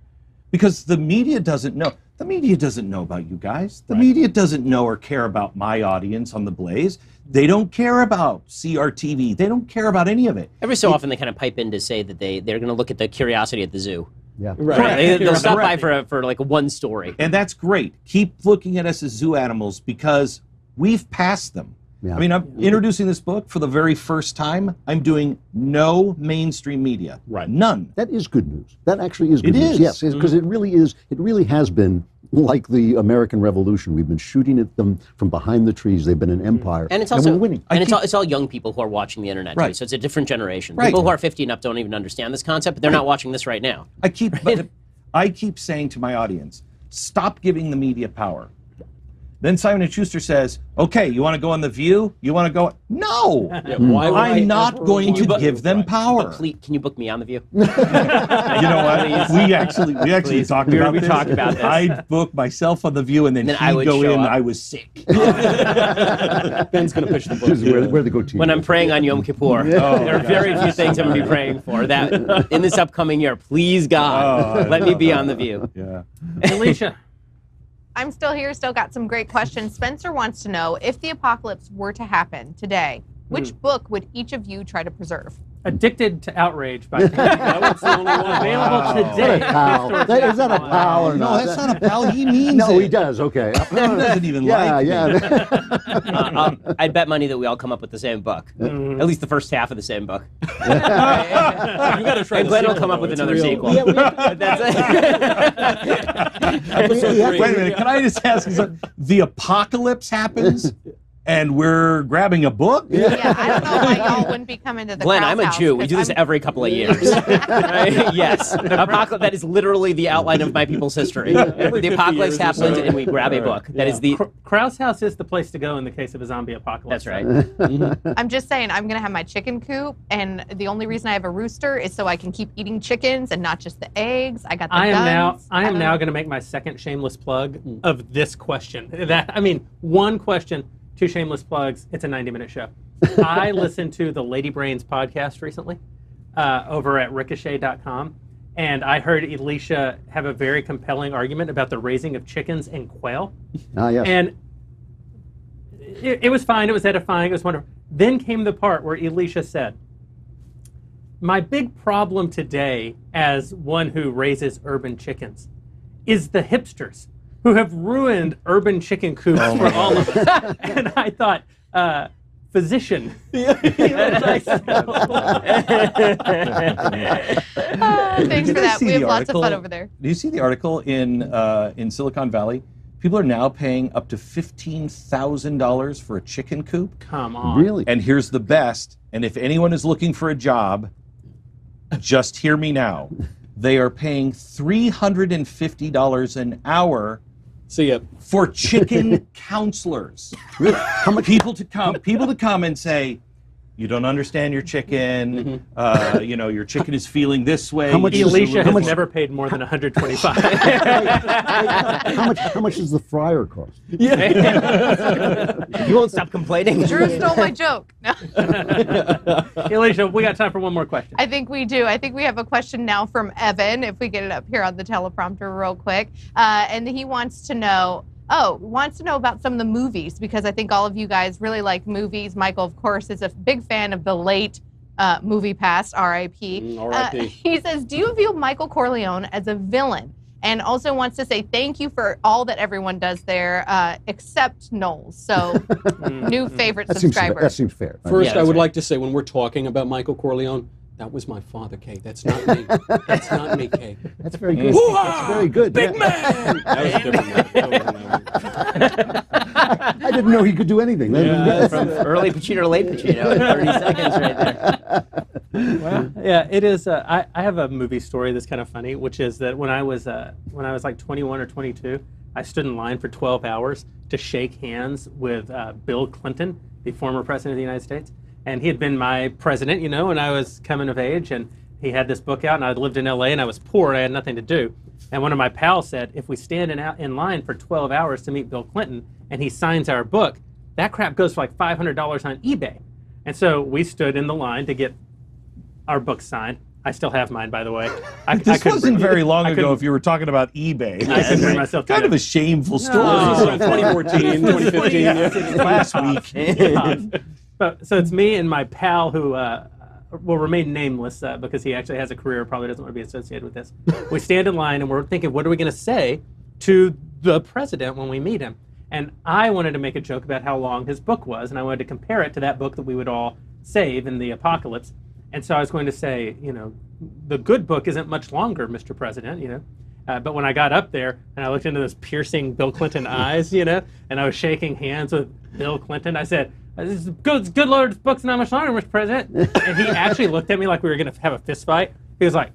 Because the media doesn't know. The media doesn't know about you guys. The media doesn't know or care about my audience on The Blaze. They don't care about CRTV. They don't care about any of it. Every so often they kind of pipe in to say that they're going to look at the curiosity at the zoo. Yeah. Right. They'll stop by for like one story. And that's great. Keep looking at us as zoo animals because we've passed them. Yeah. I mean, I'm introducing this book for the very first time. I'm doing no mainstream media. Right. None. That is good news. That actually is good news. Is. Yes, because it really is. It really has been like the American Revolution. We've been shooting at them from behind the trees. They've been an empire, and it's also we're winning. And it's all young people who are watching the internet too. So it's a different generation. People who are 50 and up don't even understand this concept, but they're not watching this right now. I keep saying to my audience, stop giving the media power. Then Simon & Schuster says, okay, you want to go on The View? You want to go? No! I'm not going to give them power. Please, can you book me on The View? You know what? We actually talked about this. Talked about this. I'd book myself on The View, and then he'd go in, I was sick. Ben's going to pitch the book. Where the goatee. When I'm praying on Yom Kippur, there are very few things I'm going to be praying for. That in this upcoming year, please God, let me be on The View. Yeah. Alicia. I'm still here, still got some great questions. Spencer wants to know, if the apocalypse were to happen today, which book would each of you try to preserve? Addicted to Outrage by That was the only one. available today. Is that a pal or No, not? that's not a pal. He means No, it. he does. Okay. He doesn't even like me. I'd bet money that we all come up with the same book. At least the first half of the same book. You got to try. And Glenn will come up with another sequel. That's Wait a minute, can I just ask you something? The apocalypse happens, and we're grabbing a book? Yeah, I don't know why y'all wouldn't be coming to the Glenn, Krause I'm a house, Jew. We 'cause do this I'm- every couple of years. Right? Yes. Apocalypse, that is literally the outline of my people's history. The apocalypse happens and we grab a book. That is the... Krause House is the place to go in the case of a zombie apocalypse. That's right. I'm just saying, I'm going to have my chicken coop, and the only reason I have a rooster is so I can keep eating chickens and not just the eggs. I got the guns. I am now going to make my second shameless plug of this question. One question, 2 shameless plugs. It's a 90-minute show. I listened to the Lady Brains podcast recently over at ricochet.com, and I heard Alicia have a very compelling argument about the raising of chickens and quail. Yes. And it was fine. It was edifying. It was wonderful. Then came the part where Alicia said, my big problem today as one who raises urban chickens is the hipsters who have ruined urban chicken coops for all of us. And I thought, physician. Thanks for that. We have lots of fun over there. Do you see the article in Silicon Valley? People are now paying up to $15,000 for a chicken coop. Come on. Really? And here's the best, and if anyone is looking for a job, just hear me now. They are paying $350 an hour for chicken counselors. Really? How much? People to come and say, you don't understand your chicken. Your chicken is feeling this way. How much Alicia has never paid more than $125. How much does the fryer cost? You won't stop complaining. Drew stole my joke. No. Alicia, we got time for one more question. I think we do. I think we have a question now from Evan, if we get it up here on the teleprompter real quick. And he wants to know about some of the movies, because I think all of you guys really like movies. Michael, of course, is a big fan of the late movie past, R.I.P. R.I.P. He says, do you view Michael Corleone as a villain? And also wants to say thank you for all that everyone does there, except Knowles. So, new favorite subscriber. That seems fair. First, I would like to say, when we're talking about Michael Corleone, that was my father, Kate. That's not me. That's not me, Kate. That's very good. That's very good. Big man! That was a different man. I didn't know he could do anything. From early Pacino to late Pacino in 30 seconds right there. Well, yeah, it is. I have a movie story that's kind of funny, which is that when I was like 21 or 22, I stood in line for 12 hours to shake hands with Bill Clinton, the former president of the United States. And he had been my president, when I was coming of age, and he had this book out, and I lived in LA, and I was poor, and I had nothing to do. And one of my pals said, if we stand in line for 12 hours to meet Bill Clinton, and he signs our book, that crap goes for like $500 on eBay. And so we stood in the line to get our book signed. I still have mine, by the way. This wasn't very long ago if you were talking about eBay. I couldn't bring myself to kind it. of a shameful story. No. 2014, 2015. Last week. So it's me and my pal who will remain nameless because he actually has a career, probably doesn't want to be associated with this. We stand in line and we're thinking, what are we going to say to the president when we meet him? And I wanted to make a joke about how long his book was, and I wanted to compare it to that book that we would all save in the apocalypse. And so I was going to say, the good book isn't much longer, Mr. President, But when I got up there and I looked into those piercing Bill Clinton eyes, and I was shaking hands with Bill Clinton, I said, "This is good Lord's books not much longer, Mr. President." And he actually looked at me like we were going to have a fist fight. He was like,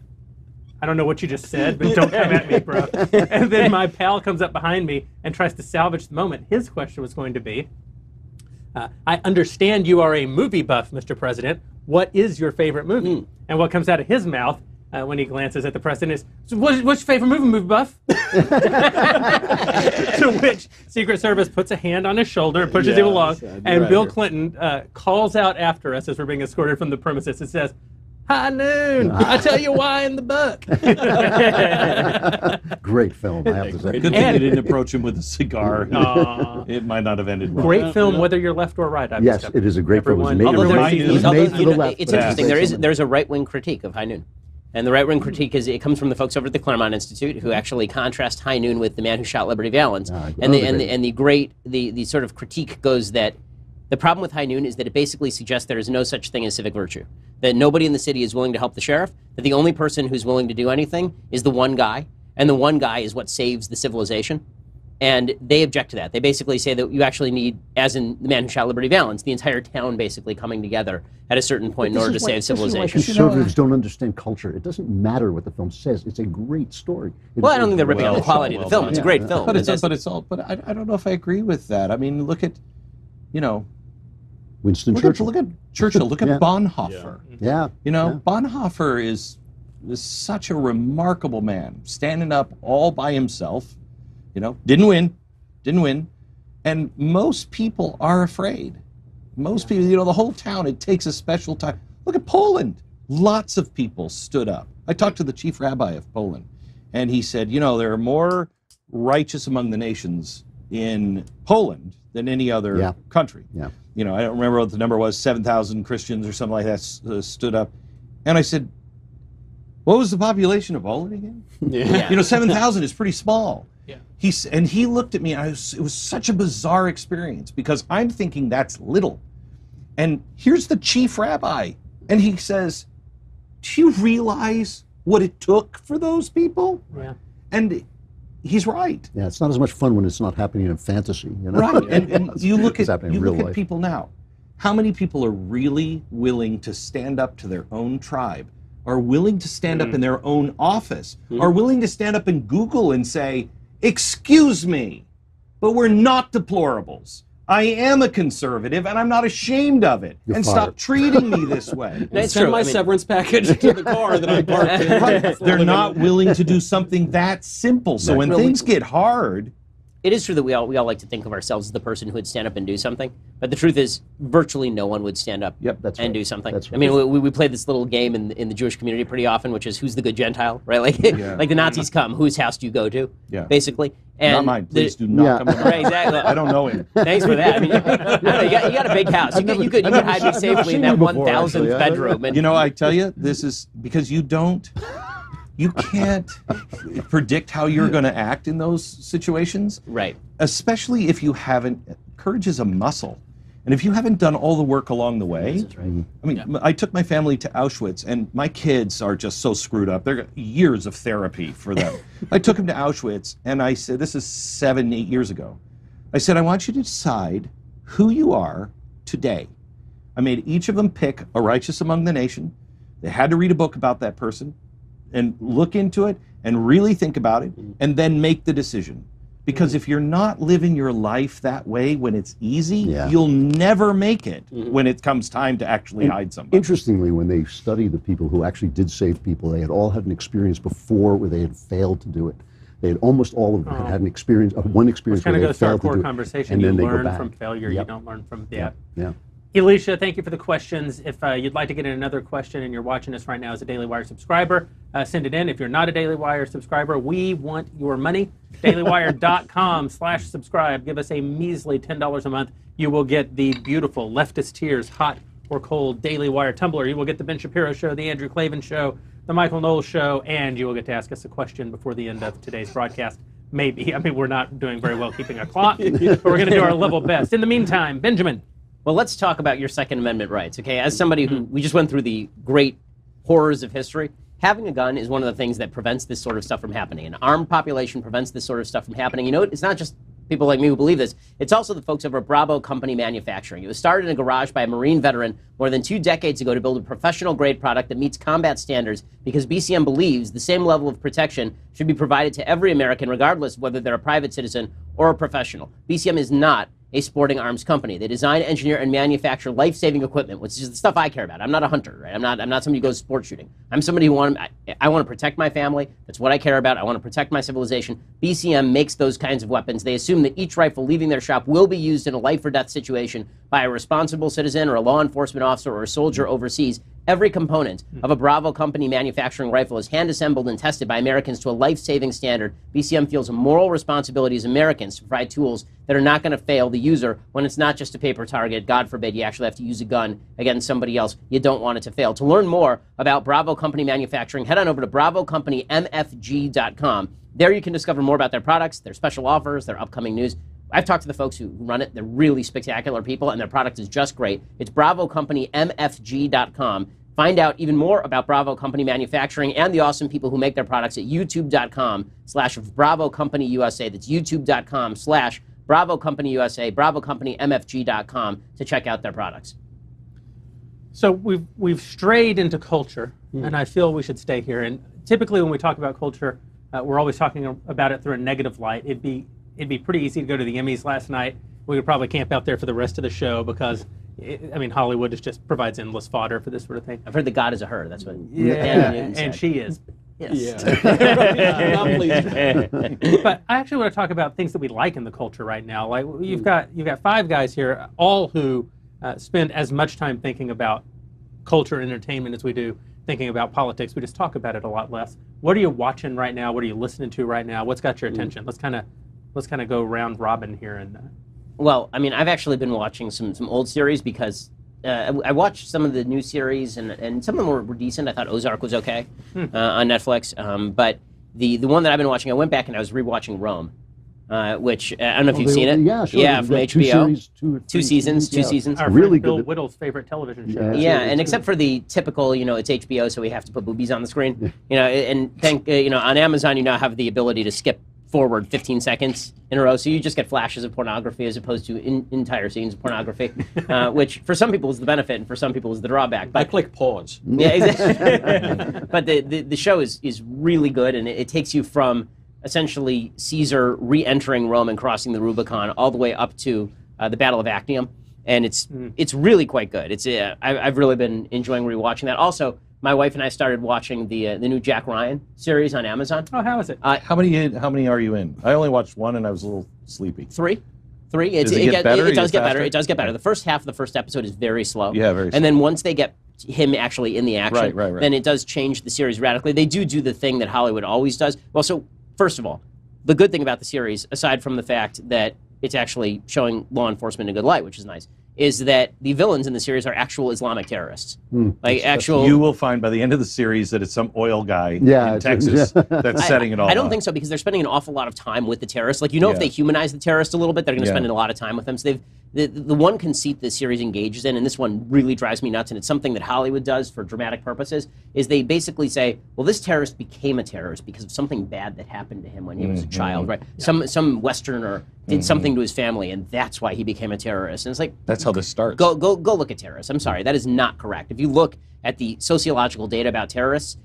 "I don't know what you just said, but don't come at me, bro." And then my pal comes up behind me and tries to salvage the moment. His question was going to be, "I understand you are a movie buff, Mr. President. What is your favorite movie?" And what comes out of his mouth when he glances at the president is, "So what's your favorite movie buff?" To which Secret Service puts a hand on his shoulder and pushes him along. And Bill Clinton calls out after us as we're being escorted from the premises. It says, "High Noon, I tell you why in the book." Great film, I have to say. Good thing you didn't approach him with a cigar. It might not have ended well. Great film, whether you're left or right. I've Yes, discovered. it is a great film. It Everyone- was made for the left. It's but interesting. great film. There's a right-wing critique of High Noon. And the right-wing critique it comes from the folks over at the Claremont Institute who actually contrast High Noon with The Man Who Shot Liberty Valance. The sort of critique goes that the problem with High Noon is that it basically suggests there is no such thing as civic virtue. That nobody in the city is willing to help the sheriff, that the only person who's willing to do anything is the one guy, and the one guy is what saves the civilization. And they object to that. They basically say that you actually need, as in The Man Who Shot Liberty Valance, the entire town basically coming together at a certain point in order to save civilization. Conservatives don't understand culture. It doesn't matter what the film says. It's a great story. Well, I don't think they're ripping on the quality of the film. It's a great film. But I don't know if I agree with that. I mean, look at, Winston Churchill. Churchill. Look at Churchill. Look at Bonhoeffer. Yeah. Bonhoeffer is such a remarkable man, standing up all by himself. Didn't win, and most people are afraid. Most people, the whole town, it takes a special time. Look at Poland. Lots of people stood up. I talked to the chief rabbi of Poland, and he said, there are more righteous among the nations in Poland than any other country. Yeah. I don't remember what the number was, 7,000 Christians or something like that stood up. And I said, what was the population of Poland again? 7,000 is pretty small. Yeah. He looked at me, and it was such a bizarre experience because I'm thinking that's little. And here's the chief rabbi, and he says, do you realize what it took for those people? Yeah. And he's right. Yeah, it's not as much fun when it's not happening in fantasy. Right, and you look at life. people now. How many people are really willing to stand up to their own tribe, are willing to stand up in their own office, are willing to stand up in Google and say, excuse me, but we're not deplorables. I am a conservative, and I'm not ashamed of it. You're and fired. Stop treating me this way. Send my severance package to the car that I parked in. Right. They're not willing to do something that simple. So when things get hard, It is true that we all like to think of ourselves as the person who would stand up and do something, but the truth is, virtually no one would stand up and do something. That's right. I mean, we play this little game in the Jewish community pretty often, which is who's the good Gentile, right? Like the Nazis come, whose house do you go to? Yeah. Basically. And not mine. Please do not come to mine. Right, exactly. I don't know him. Thanks for that. I mean, you got a big house. You could hide me safely in that 1,000th bedroom. And, I tell you, this is because you can't predict how you're going to act in those situations. Right. Especially if you haven't, courage is a muscle. And if you haven't done all the work along the way, That's right. I mean, I took my family to Auschwitz, and my kids are just so screwed up. They're years of therapy for them. I took them to Auschwitz, and I said, this is 7, 8 years ago. I said, I want you to decide who you are today. I made each of them pick a righteous among the nation. They had to read a book about that person and look into it and really think about it and then make the decision. Because if you're not living your life that way when it's easy, you'll never make it when it comes time to actually hide somebody. Interestingly, when they study the people who actually did save people, they had all had an experience before where they had failed to do it. They had almost all of them had an experience, one experience where they had failed to do it. Which kind of goes to our core conversation. And You then they go learn back. from failure. You don't learn from Yeah. Elisha, thank you for the questions. If you'd like to get in another question and you're watching us right now as a Daily Wire subscriber, send it in. If you're not a Daily Wire subscriber, we want your money. DailyWire.com/subscribe. Give us a measly $10 a month. You will get the beautiful Leftist Tears hot or cold Daily Wire tumbler. You will get the Ben Shapiro Show, the Andrew Klavan Show, the Michael Knowles Show, and you will get to ask us a question before the end of today's broadcast. Maybe. I mean, we're not doing very well keeping a clock, but we're going to do our level best. In the meantime, Benjamin. Well, let's talk about your Second Amendment rights, okay? As somebody who, we just went through the great horrors of history, having a gun is one of the things that prevents this sort of stuff from happening. An armed population prevents this sort of stuff from happening. You know, it's not just people like me who believe this. It's also the folks over at Bravo Company Manufacturing. It was started in a garage by a Marine veteran more than 2 decades ago to build a professional-grade product that meets combat standards because BCM believes the same level of protection should be provided to every American, regardless of whether they're a private citizen or a professional. BCM is not a sporting arms company. They design, engineer, and manufacture life-saving equipment, which is the stuff I care about. I'm not a hunter, right? I'm not somebody who goes sport shooting. I'm somebody who I want to protect my family. That's what I care about. I want to protect my civilization. BCM makes those kinds of weapons. They assume that each rifle leaving their shop will be used in a life-or-death situation by a responsible citizen or a law enforcement officer or a soldier overseas. Every component of a Bravo Company manufacturing rifle is hand-assembled and tested by Americans to a life-saving standard. BCM feels a moral responsibility as Americans to provide tools that are not going to fail the user when it's not just a paper target. God forbid you actually have to use a gun against somebody else. You don't want it to fail. To learn more about Bravo Company manufacturing, head on over to BravoCompanyMFG.com. There you can discover more about their products, their special offers, their upcoming news. I've talked to the folks who run it. They're really spectacular people, and their product is just great. It's BravoCompanyMFG.com. Find out even more about Bravo Company Manufacturing and the awesome people who make their products at YouTube.com/Bravo Company USA. That's YouTube.com/Bravo Company USA, BravoCompanyMFG.com to check out their products. So we've strayed into culture, and I feel we should stay here. And typically when we talk about culture, we're always talking about it through a negative light. It'd be pretty easy to go to the Emmys last night. We could probably camp out there for the rest of the show because, Hollywood just provides endless fodder for this sort of thing. I've heard the God is a her. That's what. Yeah, and she is. Yes. Yeah. I'm pleased. But I actually want to talk about things that we like in the culture right now. Like you've got 5 guys here, all who spend as much time thinking about culture and entertainment as we do thinking about politics. We just talk about it a lot less. What are you watching right now? What are you listening to right now? What's got your attention? Let's kind of go round robin here and. Well, I've actually been watching some old series because I watched some of the new series and some of them were decent. I thought Ozark was okay on Netflix. But the one that I've been watching, I went back and I was rewatching Rome, which I don't know if you've seen it. Yeah, sure. Yeah, from HBO. Two seasons. Our really friend Bill good. Whittle's favorite television show. Yeah, and except for the typical, it's HBO, so we have to put boobies on the screen. And on Amazon, you now have the ability to skip forward 15 seconds in a row, so you just get flashes of pornography as opposed to entire scenes of pornography, which for some people is the benefit and for some people is the drawback. But I click pause. yeah, exactly. But the show is really good, and it takes you from essentially Caesar re-entering Rome and crossing the Rubicon all the way up to the Battle of Actium, and it's really quite good. I've really been enjoying rewatching that. Also, my wife and I started watching the new Jack Ryan series on Amazon. Oh, how is it? How many are you in? I only watched 1 and I was a little sleepy. 3. Does it get better? It does get faster? better. It does get better. The first half of the first episode is very slow. Yeah, very slow. And then once they get him actually in the action, Right. then it does change the series radically. They do the thing that Hollywood always does. Well, so first of all, the good thing about the series, aside from the fact that it's actually showing law enforcement in a good light, which is nice, is that the villains in the series are actual Islamic terrorists. Like actual. You will find by the end of the series that it's some oil guy Yeah, in Texas that's setting it all up. I don't think so because they're spending an awful lot of time with the terrorists. Like, if they humanize the terrorists a little bit, they're going to spend a lot of time with them. So the one conceit the series engages in, and this one really drives me nuts, and it's something that Hollywood does for dramatic purposes, is they basically say, well, this terrorist became a terrorist because of something bad that happened to him when he was a child, right? Yeah. Some Westerner did something to his family, and that's why he became a terrorist. And it's like, that's how this starts. Go look at terrorists. I'm sorry, that is not correct. If you look at the sociological data about terrorists,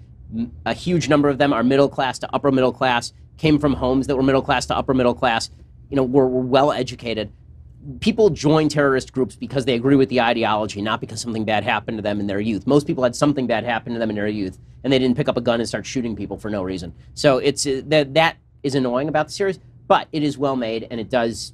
a huge number of them are middle class to upper middle class, came from homes that were middle class to upper middle class, were well educated. People join terrorist groups because they agree with the ideology, not because something bad happened to them in their youth. Most people had something bad happen to them in their youth, and they didn't pick up a gun and start shooting people for no reason. So it's that is annoying about the series, but it is well made, and it does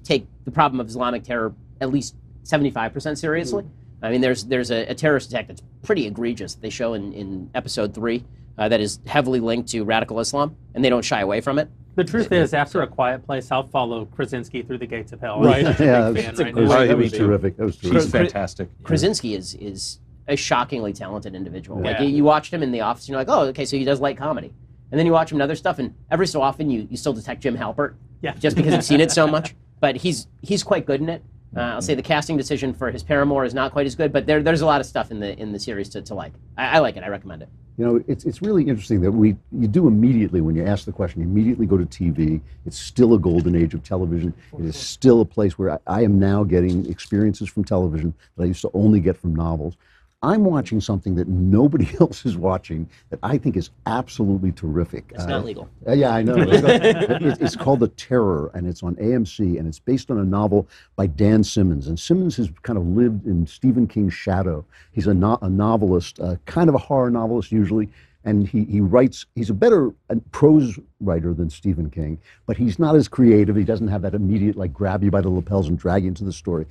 take the problem of Islamic terror at least 75% seriously. There's a terrorist attack that's pretty egregious. They show in episode 3 that is heavily linked to radical Islam, and they don't shy away from it. The truth is, after A Quiet Place, I'll follow Krasinski through the gates of hell. Right. I'm a big fan right now. That was terrific. That was terrific. He's fantastic. Krasinski is a shockingly talented individual. Yeah. Like you watched him in The Office, and you're like, oh, okay, so he does light comedy. And then you watch him in other stuff, and every so often you still detect Jim Halpert, just because you've seen it so much. But he's quite good in it. I'll say the casting decision for his paramour is not quite as good, but there's a lot of stuff in the series to like. I like it. I recommend it. You know, it's really interesting that you do immediately, when you ask the question, you immediately go to TV. It's still a golden age of television. It is still a place where I am now getting experiences from television that I used to only get from novels. I'm watching something that nobody else is watching that I think is absolutely terrific. It's not legal. Yeah, I know. It's called The Terror, and it's on AMC, and it's based on a novel by Dan Simmons. And Simmons has kind of lived in Stephen King's shadow. He's a novelist, kind of a horror novelist usually, and he writes, he's a better prose writer than Stephen King, but he's not as creative. He doesn't have that immediate, like, grab you by the lapels and drag you into the story.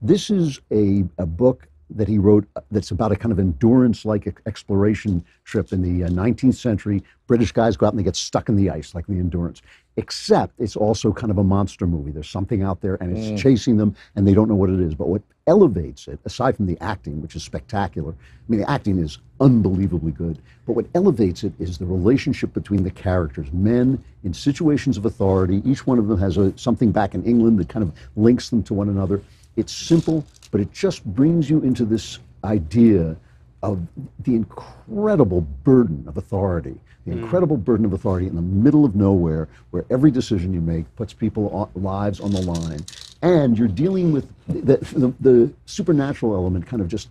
This is a book that he wrote that's about a kind of endurance-like exploration trip in the 19th century. British guys go out and they get stuck in the ice, like the Endurance. Except it's also kind of a monster movie. There's something out there and it's chasing them and they don't know what it is. But what elevates it, aside from the acting, which is spectacular, I mean, the acting is unbelievably good, but what elevates it is the relationship between the characters, men in situations of authority. Each one of them has something back in England that kind of links them to one another. It's simple, but it just brings you into this idea of the incredible burden of authority, the incredible burden of authority in the middle of nowhere, where every decision you make puts people's lives on the line. And you're dealing with the supernatural element, kind of just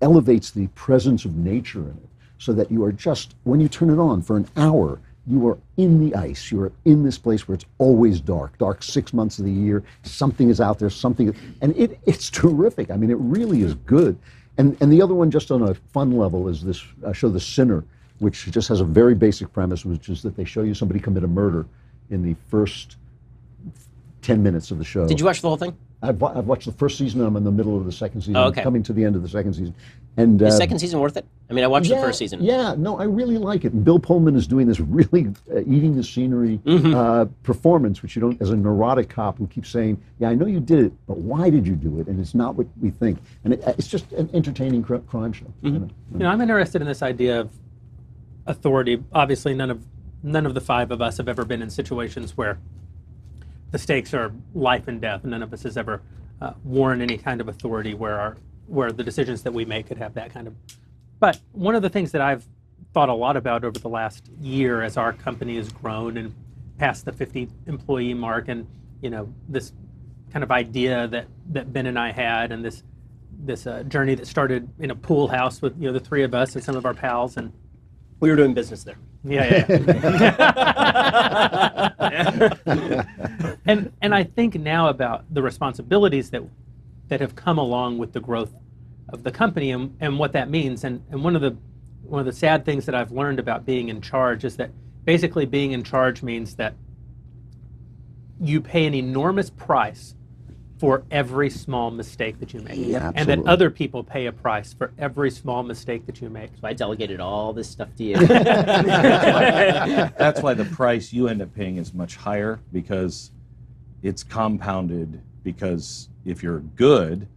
elevates the presence of nature in it, so that you are just, when you turn it on for an hour, you are in the ice. You are in this place where it's always dark 6 months of the year. Something is out there, and it's terrific. I mean, it really is good. And the other one, just on a fun level, is this show, The Sinner, which just has a very basic premise, which is that they show you somebody commit a murder in the first 10 minutes of the show. Did you watch the whole thing? I've watched the first season, and I'm in the middle of the second season. Oh, okay. I'm coming to the end of the second season. And Is second season worth it? I mean, I watched the first season. Yeah, no, I really like it. And Bill Pullman is doing this really eating the scenery performance, which you don't, as a neurotic cop who keeps saying, yeah, I know you did it, but why did you do it? And it's not what we think. And it's just an entertaining crime show. You know, I'm interested in this idea of authority. Obviously, none of the five of us have ever been in situations where the stakes are life and death. None of us has ever worn any kind of authority where the decisions that we make could have that kind of. But one of the things that I've thought a lot about over the last year, as our company has grown and past the 50 employee mark, and you know, this kind of idea that Ben and I had, and this journey that started in a pool house with, you know, the three of us and some of our pals, and We were doing business there. Yeah. And I think now about the responsibilities that have come along with the growth of the company and what that means. And one of the sad things that I've learned about being in charge is that basically being in charge means that you pay an enormous price for every small mistake that you make. Yeah, and that other people pay a price for every small mistake that you make. So I delegated all this stuff to you. That's why the price you end up paying is much higher, because it's compounded, because if you're good,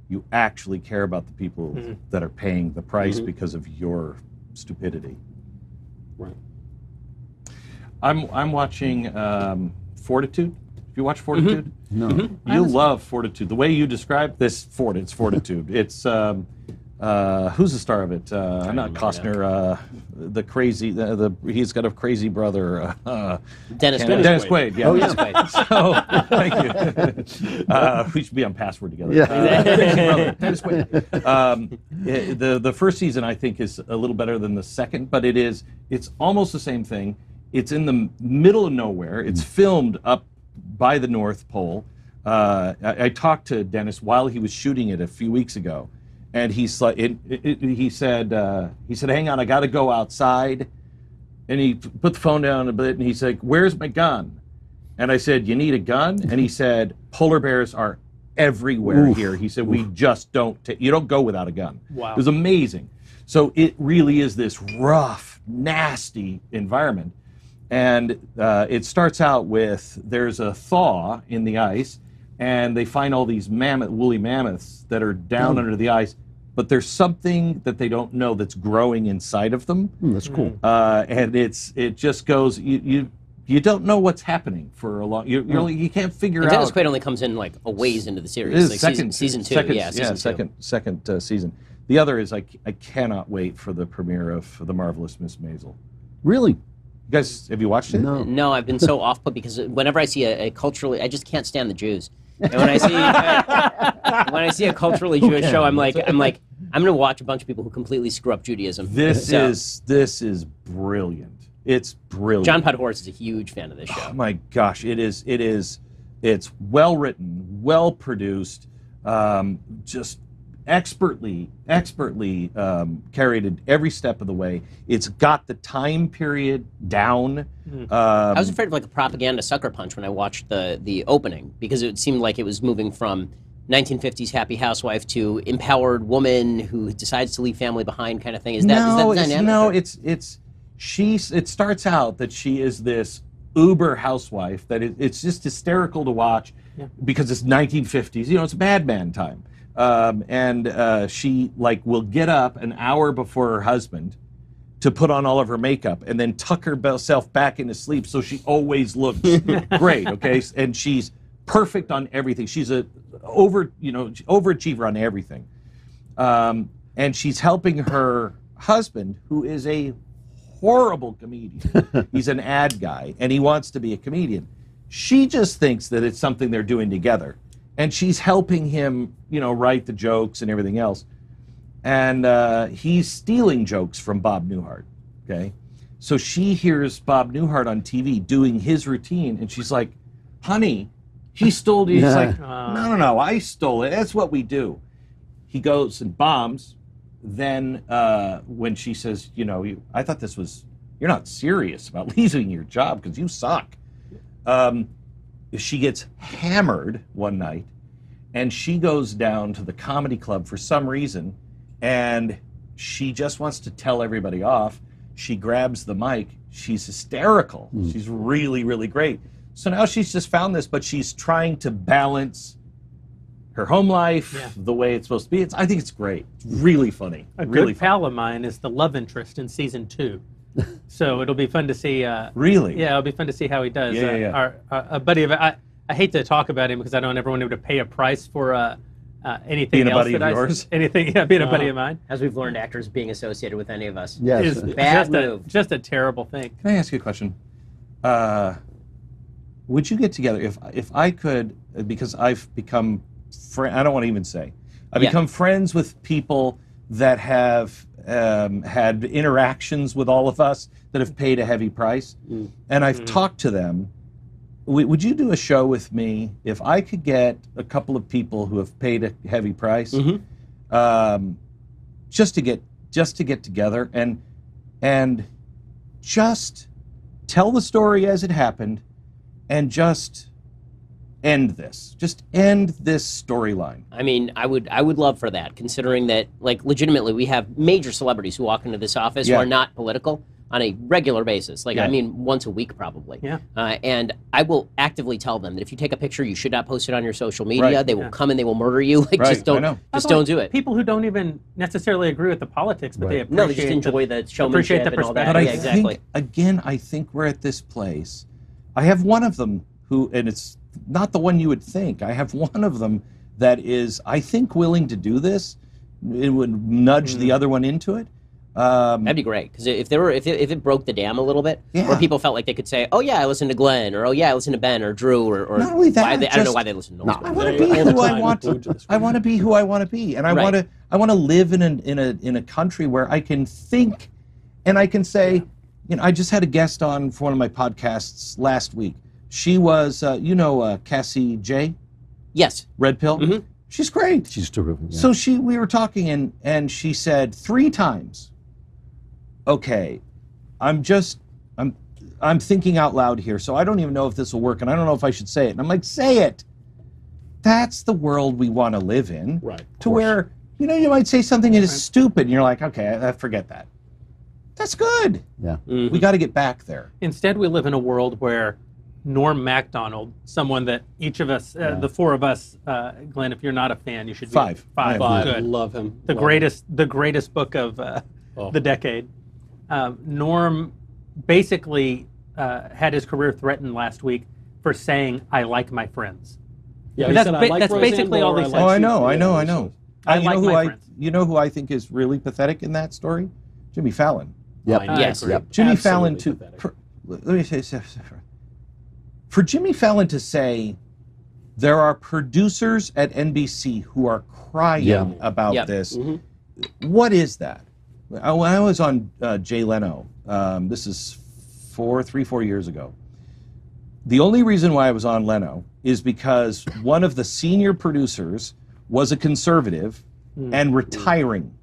you actually care about the people that are paying the price because of your stupidity. Right. I'm watching Fortitude. Have you watched Fortitude? No. You love Fortitude. The way you describe this, it's Fortitude. It's who's the star of it? Not Costner. The crazy. He's got a crazy brother. Dennis Quaid. Dennis Quaid. Yeah. Oh, yeah. So thank you. We should be on Password together. Yeah. Crazy brother. Dennis Quaid. The first season, I think, is a little better than the second, but it's almost the same thing. It's in the middle of nowhere. It's filmed up by the North Pole. I talked to Dennis while he was shooting it a few weeks ago, and he said, "Hang on, I got to go outside." And he put the phone down a bit, and he's like, "Where's my gun?" And I said, "You need a gun?" And he said, "Polar bears are everywhere here." He said, "We just don't. You don't go without a gun." Wow. It was amazing. So it really is this rough, nasty environment. And it starts out with, there's a thaw in the ice, and they find all these woolly mammoths that are down under the ice, but there's something that they don't know that's growing inside of them. That's cool. And it just goes, you don't know what's happening for a long, you can't figure out. Dennis Quaid only comes in like a ways into the series, like season two. Second season. The other is I cannot wait for the premiere of The Marvelous Miss Maisel. Really? You guys, have you watched it? No. No, I've been so off put because whenever I see a culturally, I just can't stand the Jews. And when I see a culturally Jewish show, I'm like, I'm going to watch a bunch of people who completely screw up Judaism. This is brilliant. It's brilliant. John Podhoretz is a huge fan of this show. Oh my gosh, it's well written, well produced, just expertly carried it every step of the way. It's got the time period down. I was afraid of like a propaganda sucker punch when I watched the opening because it seemed like it was moving from 1950s happy housewife to empowered woman who decides to leave family behind kind of thing. Is that the dynamic? No, it starts out that she is this uber housewife that it's just hysterical to watch because it's 1950s. You know, it's Mad Men time. And she will get up an hour before her husband to put on all of her makeup and then tuck herself back into sleep so she always looks great, okay? And she's perfect on everything. She's a overachiever on everything. And she's helping her husband, who is a horrible comedian. He's an ad guy, and he wants to be a comedian. She just thinks that it's something they're doing together. And she's helping him, write the jokes and everything else. And he's stealing jokes from Bob Newhart, okay? So she hears Bob Newhart on TV doing his routine, and she's like, honey, he stole it. He's like, no, I stole it. That's what we do. He goes and bombs. Then when she says, I thought you're not serious about leaving your job because you suck. She gets hammered one night, and she goes down to the comedy club for some reason, and she just wants to tell everybody off. She grabs the mic. She's hysterical. She's really, really great. So now she's just found this, but she's trying to balance her home life the way it's supposed to be. I think it's great. It's really funny. A really good pal of mine is the love interest in season 2. So it'll be fun to see. Really? Yeah, it'll be fun to see how he does. Yeah. A buddy of I hate to talk about him because I don't ever want him to pay a price for anything being else. Being a buddy of yours? Being a buddy of mine. As we've learned, actors being associated with any of us. Yes. Is Bad move. Just a terrible thing. Can I ask you a question? Would you get together if I could? Because I've become I don't want to even say. I've become friends with people that have had interactions with all of us that have paid a heavy price, and I've talked to them. Would you do a show with me if I could get a couple of people who have paid a heavy price, just to get together and just tell the story as it happened, and just end this storyline? I mean, I would love for that, considering that, legitimately, we have major celebrities who walk into this office who are not political on a regular basis. I mean, once a week probably. Yeah. And I will actively tell them that if you take a picture, you should not post it on your social media. Right. They will come and they will murder you. Just don't do it. People who don't even necessarily agree with the politics, but they appreciate No, they just enjoy the showmanship and all that. But Yeah, exactly. I think we're at this place. I have one of them who, and it's not the one you would think. I have one of them that is, I think, willing to do this. It would nudge the other one into it. That'd be great, because if it broke the dam a little bit, where people felt like they could say, "Oh yeah, I listened to Glenn," or "Oh yeah, I listened to Ben or Drew," or not only that, I don't know why they listen to those. I want to be who I want to. I want to be who I want to be, and I want to live in a country where I can think, and I can say, I just had a guest on for one of my podcasts last week. She was, Cassie J. Yes. Red Pill. Mm-hmm. She's great. She's terrific. Yeah. So we were talking, and she said 3 times, okay, I'm thinking out loud here, so I don't even know if this will work, and I don't know if I should say it. And I'm like, say it. That's the world we want to live in. Right. To where, you might say something that is stupid, and you're like, okay, I forget that. That's good. Yeah. Mm-hmm. We got to get back there. Instead, we live in a world where Norm Macdonald, someone that each of us, the 4 of us, Glenn, if you're not a fan, you should be 5. 5. Good. Love him. The greatest book of the decade. Norm basically had his career threatened last week for saying, "I like my friends." Yeah, That's basically all they said. Oh, I know. I like my friends. You know who I think is really pathetic in that story? Jimmy Fallon. Yep. Yes. Yep. Jimmy Absolutely Fallon too. pathetic. Let me say, for Jimmy Fallon to say there are producers at NBC who are crying about Yep. this, what is that? When I was on Jay Leno, this is 4 years ago. The only reason why I was on Leno is because one of the senior producers was a conservative and retiring.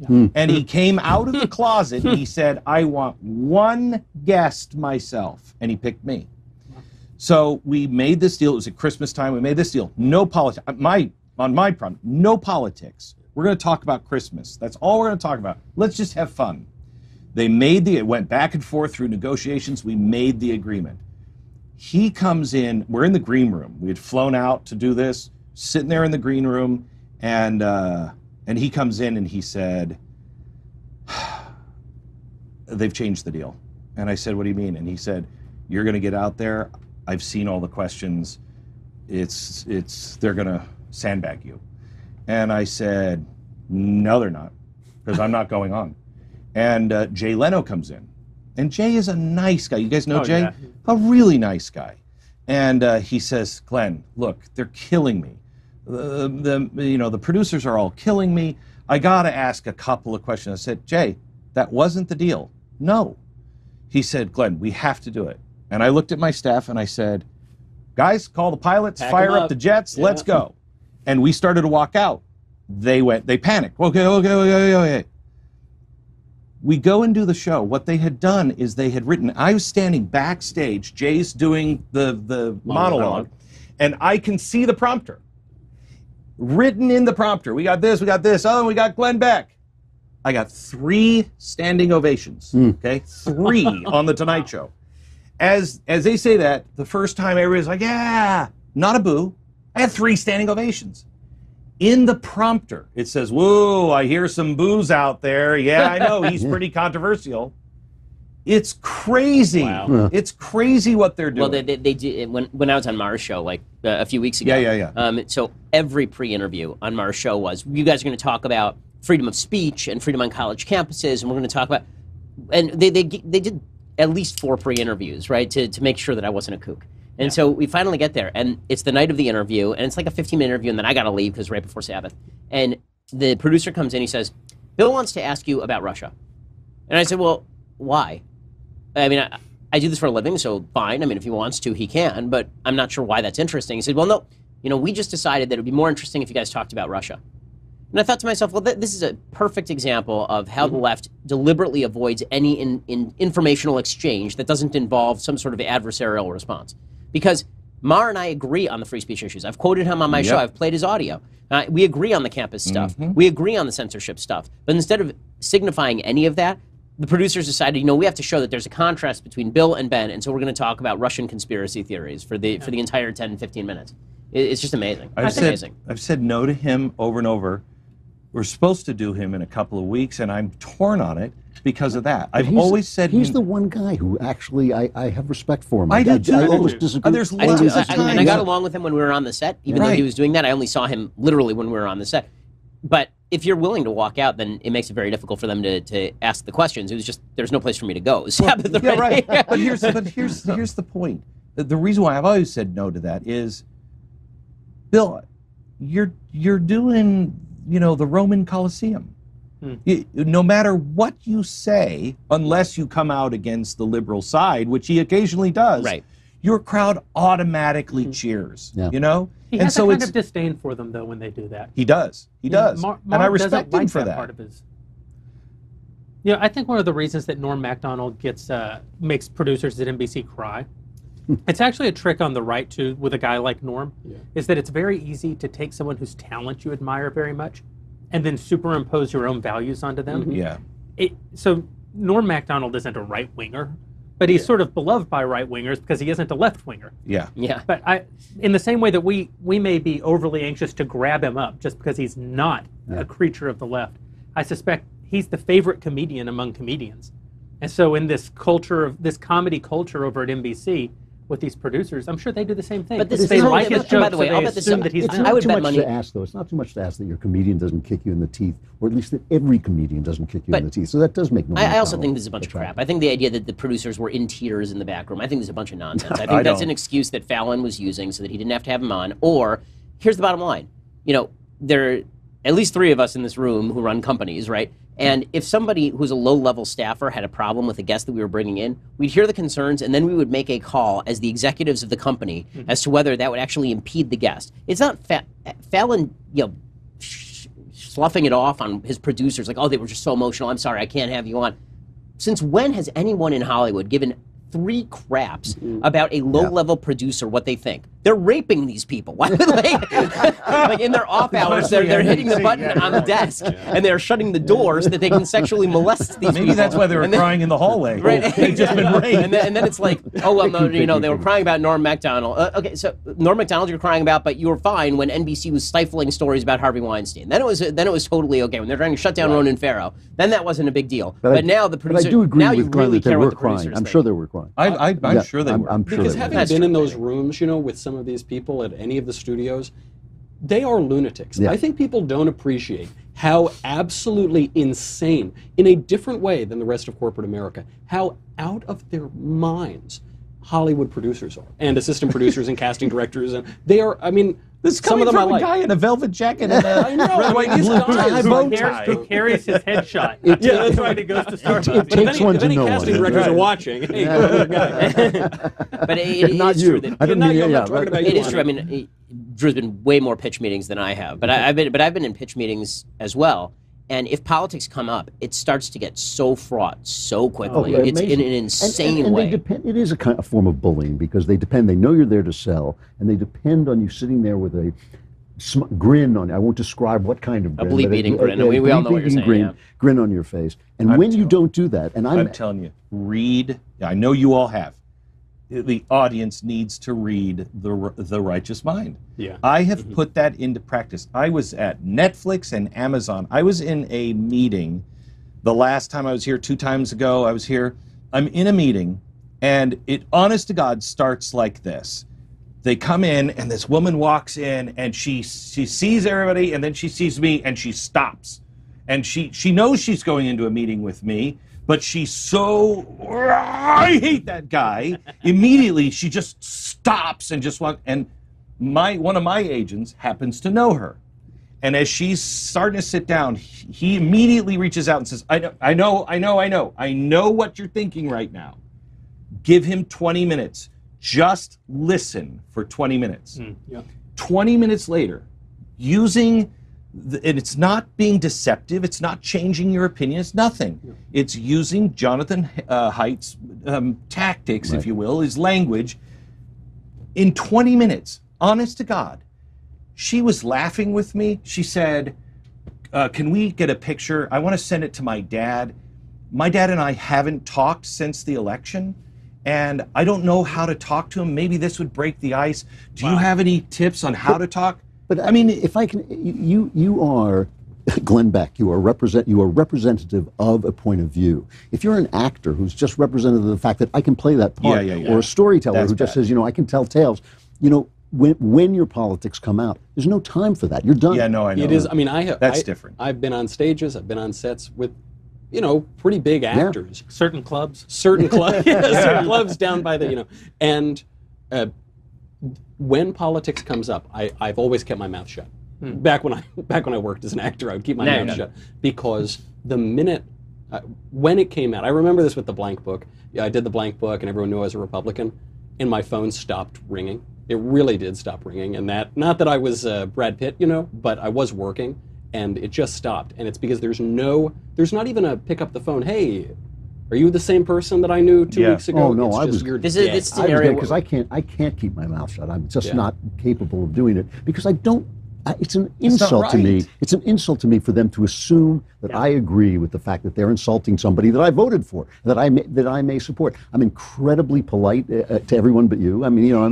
And he came out of the closet and he said, I want one guest myself. And he picked me. So we made this deal. It was at Christmas time. We made this deal. No politics. On my front, no politics. We're going to talk about Christmas. That's all we're going to talk about. Let's just have fun. It went back and forth through negotiations. We made the agreement. He comes in. We're in the green room. We had flown out to do this, sitting there in the green room. And he comes in and he said, they've changed the deal. And I said, what do you mean? And he said, you're going to get out there. I've seen all the questions. They're going to sandbag you. And I said, no, they're not, because I'm not going on. And Jay Leno comes in. And Jay is a nice guy. You guys know Jay? Yeah. A really nice guy. And he says, Glenn, look, they're killing me. The producers are all killing me. I got to ask a couple of questions. I said, Jay, that wasn't the deal. No. He said, Glenn, we have to do it. And I looked at my staff and I said, guys, call the pilots, fire up the jets, let's go. And we started to walk out. They panicked. Okay. We go and do the show. What they had done is they had written, I was standing backstage, Jay's doing the monologue, and I can see the prompter. Written in the prompter, we got this, oh, we got Glenn Beck. I got 3 standing ovations, okay? 3 on The Tonight Show. As they say that, the first time everybody's like, yeah, not a boo. I had 3 standing ovations. In the prompter, it says, whoa, I hear some boos out there. Yeah, I know, he's pretty controversial. It's crazy. Wow. It's crazy what they're doing. Well, they did when I was on Mara's show like a few weeks ago. Yeah. So every pre-interview on Mara's show was, you guys are going to talk about freedom of speech and freedom on college campuses, and we're going to talk about, and they did at least 4 pre-interviews, right, to make sure that I wasn't a kook. And so we finally get there, and it's the night of the interview, and it's like a 15-minute interview, and then I got to leave because right before Sabbath. And the producer comes in, he says, Bill wants to ask you about Russia. And I said, well, why? I mean, I do this for a living, so fine. I mean, if he wants to, he can, but I'm not sure why that's interesting. He said, well, no, we just decided that it would be more interesting if you guys talked about Russia. And I thought to myself, well, this is a perfect example of how the left deliberately avoids any informational exchange that doesn't involve some sort of adversarial response. Because Mar and I agree on the free speech issues. I've quoted him on my show. I've played his audio. We agree on the campus stuff. We agree on the censorship stuff. But instead of signifying any of that, the producers decided, we have to show that there's a contrast between Bill and Ben, and so we're going to talk about Russian conspiracy theories for the entire 10, 15 minutes. It's just amazing. I've said no to him over and over. We're supposed to do him in a couple of weeks, and I'm torn on it because of that. I've always said he's the one guy who actually I have respect for him. I do too. I always disagree. There's lots of times. And I got along with him when we were on the set, even though he was doing that. I only saw him literally when we were on the set. But if you're willing to walk out, then it makes it very difficult for them to ask the questions. It was just, there's no place for me to go. Right. But here's the point. The reason why I've always said no to that is, Bill, you're doing, the Roman Colosseum. No matter what you say, unless you come out against the liberal side, which he occasionally does, your crowd automatically cheers. He has a kind of disdain for them, though, when they do that. He does. And I respect him for that. Part of his... I think one of the reasons that Norm Macdonald makes producers at NBC cry, it's actually a trick on the right, too, with a guy like Norm, is that it's very easy to take someone whose talent you admire very much and then superimpose your own values onto them. So Norm Macdonald isn't a right-winger, but he's sort of beloved by right-wingers because he isn't a left-winger. But in the same way that we may be overly anxious to grab him up just because he's not a creature of the left, I suspect he's the favorite comedian among comedians. And so in this comedy culture over at NBC, with these producers, I'm sure they do the same thing. But this If they is like only- his by jokes, the way, so I'll they bet this- assume that he's It's not. I not would too bet much money- to ask, though. It's not too much to ask that your comedian doesn't kick you in the teeth, or at least that every comedian doesn't kick you in But the teeth. So that does make no I also think this is a bunch of crap. I think the idea that the producers were in tears in the back room, I think this is a bunch of nonsense. I think that's an excuse that Fallon was using so that he didn't have to have him on. Or, here's the bottom line. You know, there are at least 3 of us in this room who run companies, right? And if somebody who's a low-level staffer had a problem with a guest that we were bringing in, we'd hear the concerns, and then we would make a call as the executives of the company as to whether that would actually impede the guest. It's not Fallon, sloughing it off on his producers, like, oh, they were just so emotional. I'm sorry, I can't have you on. Since when has anyone in Hollywood given 3 craps about a low-level producer what they think? They're raping these people. Why would they? Like in their off hours, they're hitting the button on the desk, and they're shutting the door so that they can sexually molest these people. Maybe that's why they were crying in the hallway. Right. They've just been raped. And then it's like, oh, well, no, they were crying about Norm Macdonald. Okay, so Norm Macdonald you're crying about, but you were fine when NBC was stifling stories about Harvey Weinstein. Then it was totally okay. When they're trying to shut down Ronan Farrow, then that wasn't a big deal. But now the producer, But I do agree now with you Glenn really that they care were what the crying. producers I'm think. sure they were crying. I'm sure they were. I'm sure Because they were. having been in those rooms, with some of these people at any of the studios, they are lunatics. Yeah. I think people don't appreciate how absolutely insane, in a different way than the rest of corporate America, how out of their minds Hollywood producers are, and assistant producers and casting directors, and they are. I mean, This is some of coming them I from a like. guy in a velvet jacket and a I know. red, white, and These blue guys bow Who tie. carries his headshot. Yeah, that's When right. he goes to Starbucks. It takes one If to any know casting one. directors are watching, hey, go to the guy. But it Not is you. true that I didn't Not mean you, I'm yeah, not talking right. about it you, is true. I mean, Drew's been way more pitch meetings than I have, but I've been in pitch meetings as well. And if politics come up, it starts to get so fraught so quickly. yeah, It's in amazing. an insane and way. They depend, it is a form of bullying because they depend. They know you're there to sell, and they depend on you sitting there with a grin on. I won't describe what kind of grin. bleep but eating grin. We all know what you're bleep-eating saying, Grin, yeah. grin on your face, and when you don't do that, and I'm telling you, read. I know you all have. The audience needs to read the Righteous Mind. Yeah. I have put that into practice. I was at Netflix and Amazon. I was in a meeting the last time I was here, 2 times ago. I was here. I'm in a meeting, and it, honest to God, starts like this. They come in, and this woman walks in, and she sees everybody, and then she sees me, and she stops. And she knows she's going into a meeting with me, but she's so, I hate that guy. Immediately, she just stops and just walks. And one of my agents happens to know her. And as she's starting to sit down, he immediately reaches out and says, I know what you're thinking right now. Give him 20 minutes. Just listen for 20 minutes. 20 minutes later, and it's not being deceptive, it's not changing your opinion, it's nothing. It's using Jonathan Haidt's tactics, if you will, his language. In 20 minutes, honest to God, she was laughing with me. She said, can we get a picture? I want to send it to my dad. My dad and I haven't talked since the election, and I don't know how to talk to him. Maybe this would break the ice. Do you have any tips on how to talk? But I mean, if I can, you are Glenn Beck. You are representative of a point of view. If you're an actor who's just representative of the fact that I can play that part, or a storyteller who just says, I can tell tales, when your politics come out, there's no time for that. You're done. Yeah, no, I know. It is. I mean, That's different. I've been on stages. I've been on sets with, pretty big actors. Certain clubs. Certain clubs. Certain clubs down by the, and. When politics comes up, I've always kept my mouth shut. Back when I worked as an actor, I would keep my mouth shut because the minute when it came out, I remember this with the blank book. Yeah, I did the blank book, and everyone knew I was a Republican, and my phone stopped ringing. It really did stop ringing, and not that I was Brad Pitt, but I was working, and it just stopped. And it's because there's not even a pick up the phone. Hey, are you the same person that I knew 2 weeks ago? Oh no, it's I just, was. you're This dead. is an area because I can't keep my mouth shut. I'm just Yeah. not capable of doing it because I don't. It's an insult to me. right. It's an insult to me for them to assume that I agree with the fact that they're insulting somebody that I voted for, that I may support. I'm incredibly polite to everyone but you. I mean, no,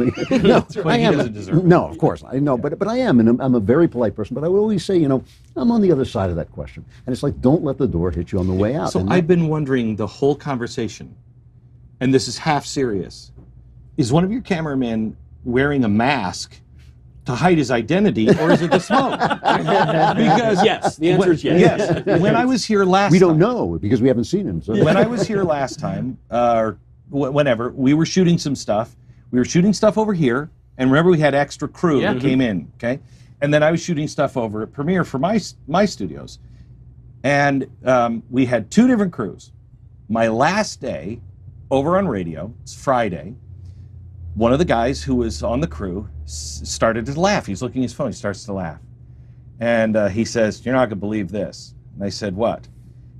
I am. doesn't deserve No, of course I know, but I am, and I'm a very polite person. But I would always say, I'm on the other side of that question, and it's like, don't let the door hit you on the way out. So And I've been wondering the whole conversation, and this is half serious. is one of your cameramen wearing a mask to hide his identity, or is it the smoke? Because yes, the answer is yes. Yes. When I was here last We don't time, know because we haven't seen him. So. when I was here last time, or whenever, we were shooting some stuff. We were shooting stuff over here, and remember we had extra crew that came in, okay? And then I was shooting stuff over at Premiere for my studios. And we had 2 different crews. My last day over on radio, it's Friday, one of the guys who was on the crew started to laugh. He's looking at his phone, he starts to laugh. And he says, "You're not gonna believe this." And I said, "What?"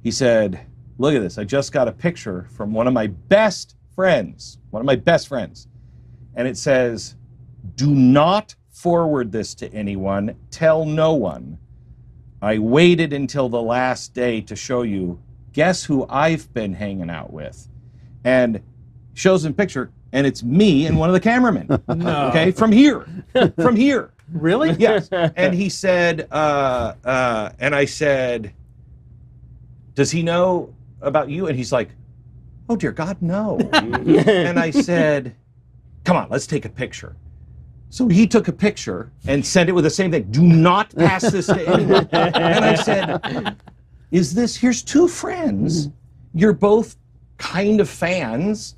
He said, "Look at this, I just got a picture from one of my best friends. And it says, 'Do not forward this to anyone, tell no one. I waited until the last day to show you. Guess who I've been hanging out with?'" And shows him a picture, and it's me and one of the cameramen. No. Okay, from here. Really? Yes. And he said, and I said, "Does he know about you?" And he's like, "Oh dear God, no." And I said, "Come on, let's take a picture." So he took a picture and sent it with the same thing. "Do not pass this to anyone." And I said, here's 2 friends. You're both kind of fans.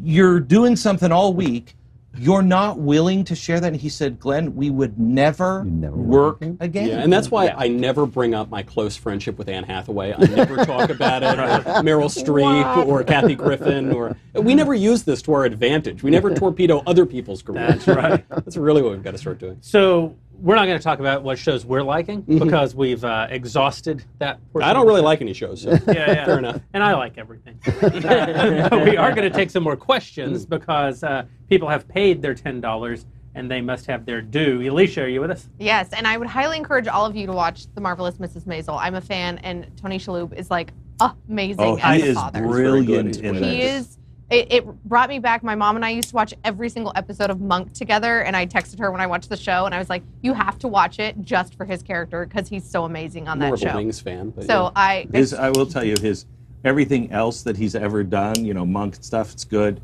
You're doing something all week. You're not willing to share that. And he said, "Glenn, we would never work again." Yeah, and that's why I never bring up my close friendship with Anne Hathaway. I never talk about it, or Meryl Streep, or Kathy Griffin, or we never use this to our advantage. We never torpedo other people's careers. That's right. That's really what we've got to start doing. So we're not going to talk about what shows we're liking because we've exhausted that portion. I don't really like any shows, so Yeah. fair enough. And I like everything. But we are going to take some more questions because people have paid their $10 and they must have their due. Alicia, are you with us? Yes, and I would highly encourage all of you to watch The Marvelous Mrs. Maisel. I'm a fan, and Tony Shalhoub is like amazing Oh, as he a is father. brilliant in He this. is. It brought me back. My mom and I used to watch every single episode of Monk together, and I texted her when I watched the show, and I was like, "You have to watch it just for his character because he's so amazing on More that of a show." Wings fan, but So yeah. I will tell you, everything else that he's ever done, Monk stuff, it's good.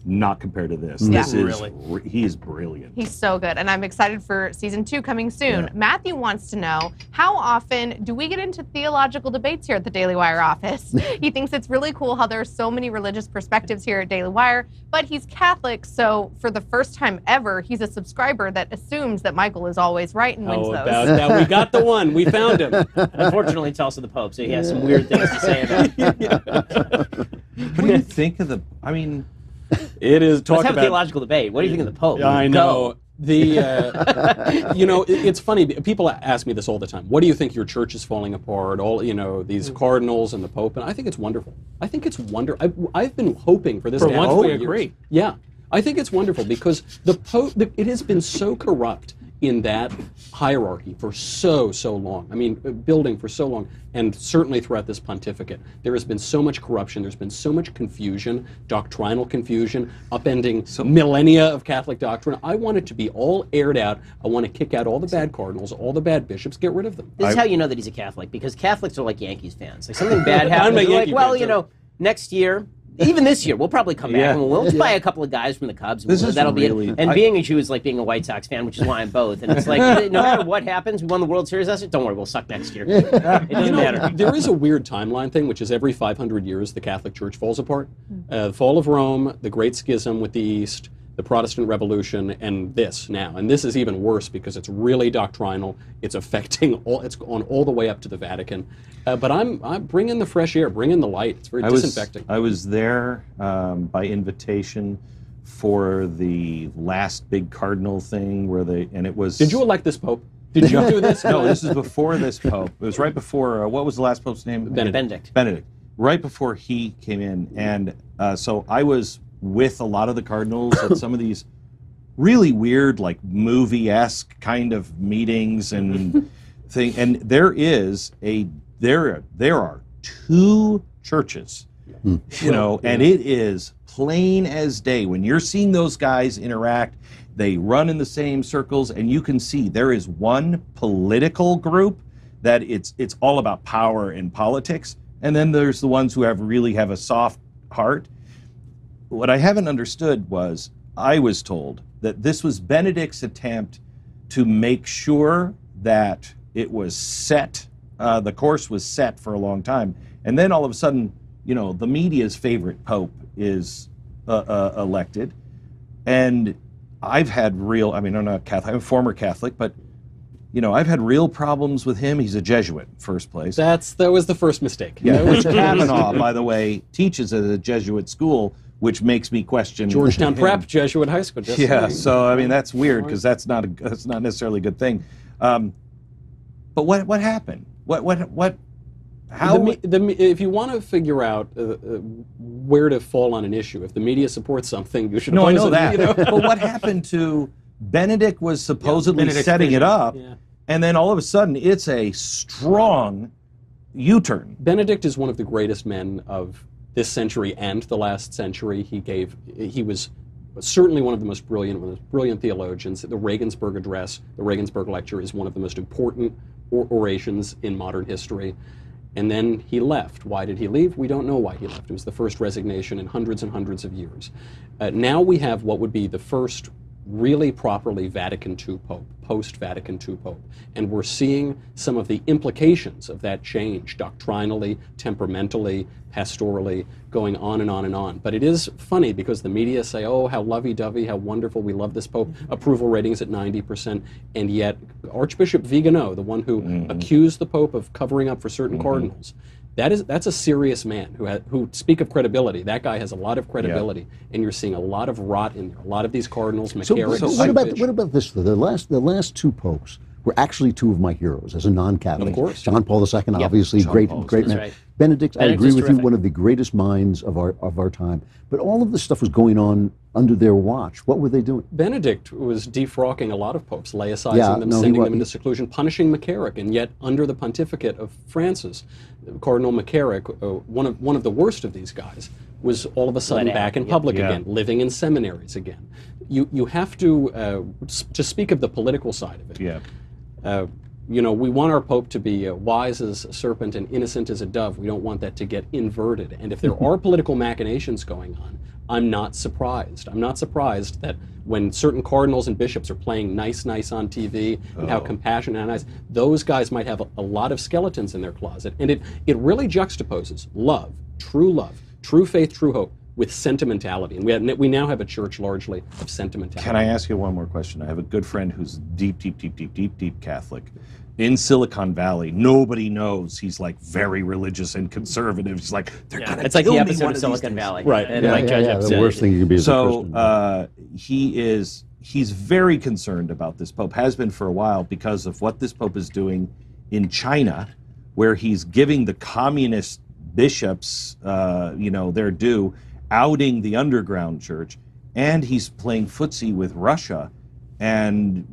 Not compared to this. Yeah. This is Really? he is brilliant. He's so good, and I'm excited for season 2 coming soon. Yeah. Matthew wants to know, how often do we get into theological debates here at the Daily Wire office? He thinks it's really cool how there are so many religious perspectives here at Daily Wire, but he's Catholic, so for the first time ever, he's a subscriber that assumes that Michael is always right and wins Oh, those. about that. We got the one. We found him. Unfortunately, it's also the Pope, so he has some weird things to say about it. What do you think of It is Let's talk have a about. theological debate. What do you think of the Pope? I know. Go. It's funny. People ask me this all the time. What do you think your church is falling apart? All these cardinals and the Pope, and I think it's wonderful. I think it's wonderful. I've been hoping for this. For to happen once, we years. agree. Yeah, I think it's wonderful because the Pope. It has been so corrupt in that hierarchy for so long. I mean, building for so long, and certainly throughout this pontificate, there has been so much corruption. There's been so much confusion, doctrinal confusion, upending millennia of Catholic doctrine. I want it to be all aired out. I want to kick out all the bad cardinals, all the bad bishops, get rid of them. This is how you know that he's a Catholic, because Catholics are like Yankees fans. Like something bad happens, I'm a they're like, Yankee well, fan, too. next year, even this year, we'll probably come back Yeah. and we'll buy a couple of guys from the Cubs. This is That'll really- be it. And being a Jew is like being a White Sox fan, which is why I'm both. And it's like, no matter what happens, we won the World Series last year. Don't worry, we'll suck next year. It doesn't matter. There is a weird timeline thing, which is every 500 years the Catholic Church falls apart. The fall of Rome, the Great Schism with the East, the Protestant Revolution, and this now. And this is even worse because it's really doctrinal. It's affecting all. It's gone all the way up to the Vatican. But I'm bringing the fresh air, bringing the light. It's very disinfecting. I was there by invitation for the last big cardinal thing and it was. Did you elect this Pope? Did you do this? No, this is before this Pope. It was right before. What was the last Pope's name? Benedict. Benedict. Right before he came in, and so I was with a lot of the cardinals at some of these really weird, like movie-esque kind of meetings and thing. And there are 2 churches, and it is plain as day when you're seeing those guys interact. They run in the same circles, and you can see there is one political group that it's all about power and politics, and then there's the ones who really have a soft heart. What I haven't understood was I was told that this was Benedict's attempt to make sure that it was set, the course was set for a long time. And then all of a sudden, the media's favorite pope is elected. And I've had I'm not Catholic, I'm a former Catholic, but I've had real problems with him. He's a Jesuit, first place. That was the first mistake. Yeah, which Kavanaugh, by the way, teaches at a Jesuit school, which makes me question Georgetown him. Prep, Jesuit high school. So that's weird because that's not necessarily a good thing. But what happened? How? If you want to figure out where to fall on an issue, if the media supports something, you should. No, I know that. But what happened to Benedict was supposedly setting it up, and then all of a sudden it's a strong U-turn. Benedict is one of the greatest men of this century and the last century. He was certainly one of the most brilliant theologians. The Regensburg Address, the Regensburg Lecture, is one of the most important orations in modern history. And then he left. Why did he leave? We don't know why he left. It was the first resignation in hundreds and hundreds of years. Now we have what would be the first really properly Vatican II Pope, post-Vatican II Pope. And we're seeing some of the implications of that change, doctrinally, temperamentally, pastorally, going on and on and on. But it is funny because the media say, oh, how lovey-dovey, how wonderful, we love this Pope. Approval ratings at 90%. And yet Archbishop Vigano, the one who accused the Pope of covering up for certain cardinals, that's a serious man who speak of credibility. That guy has a lot of credibility, and you're seeing a lot of rot in there. A lot of these cardinals, McCarrick. So what about this? The last two popes were actually two of my heroes as a non-Catholic. Of course. John Paul II, obviously, great man. Right. Benedict, I agree with you, terrific. one of the greatest minds of our time. But all of this stuff was going on under their watch. What were they doing? Benedict was defrocking a lot of popes, laicizing them, sending them into seclusion, punishing McCarrick, and yet under the pontificate of Francis, Cardinal McCarrick, one of the worst of these guys, was all of a sudden back in public again, living in seminaries again. You have to speak of the political side of it. Yeah. We want our Pope to be wise as a serpent and innocent as a dove. We don't want that to get inverted. And if there are political machinations going on, I'm not surprised. I'm not surprised that when certain cardinals and bishops are playing nice on TV and how compassionate and nice, those guys might have a lot of skeletons in their closet. And it really juxtaposes love, true faith, true hope, with sentimentality. And we now have a church largely of sentimentality. Can I ask you one more question? I have a good friend who's deep Catholic. In Silicon Valley, nobody knows he's like very religious and conservative. He's like, they're gonna it's like kill the me episode one of of Silicon these Valley. days. Right. And like Judge Epps the said, worst thing you can be is a Christian. He's very concerned about this Pope, has been for a while, because of what this Pope is doing in China, where he's giving the communist bishops, their due, outing the underground church, and he's playing footsie with Russia, and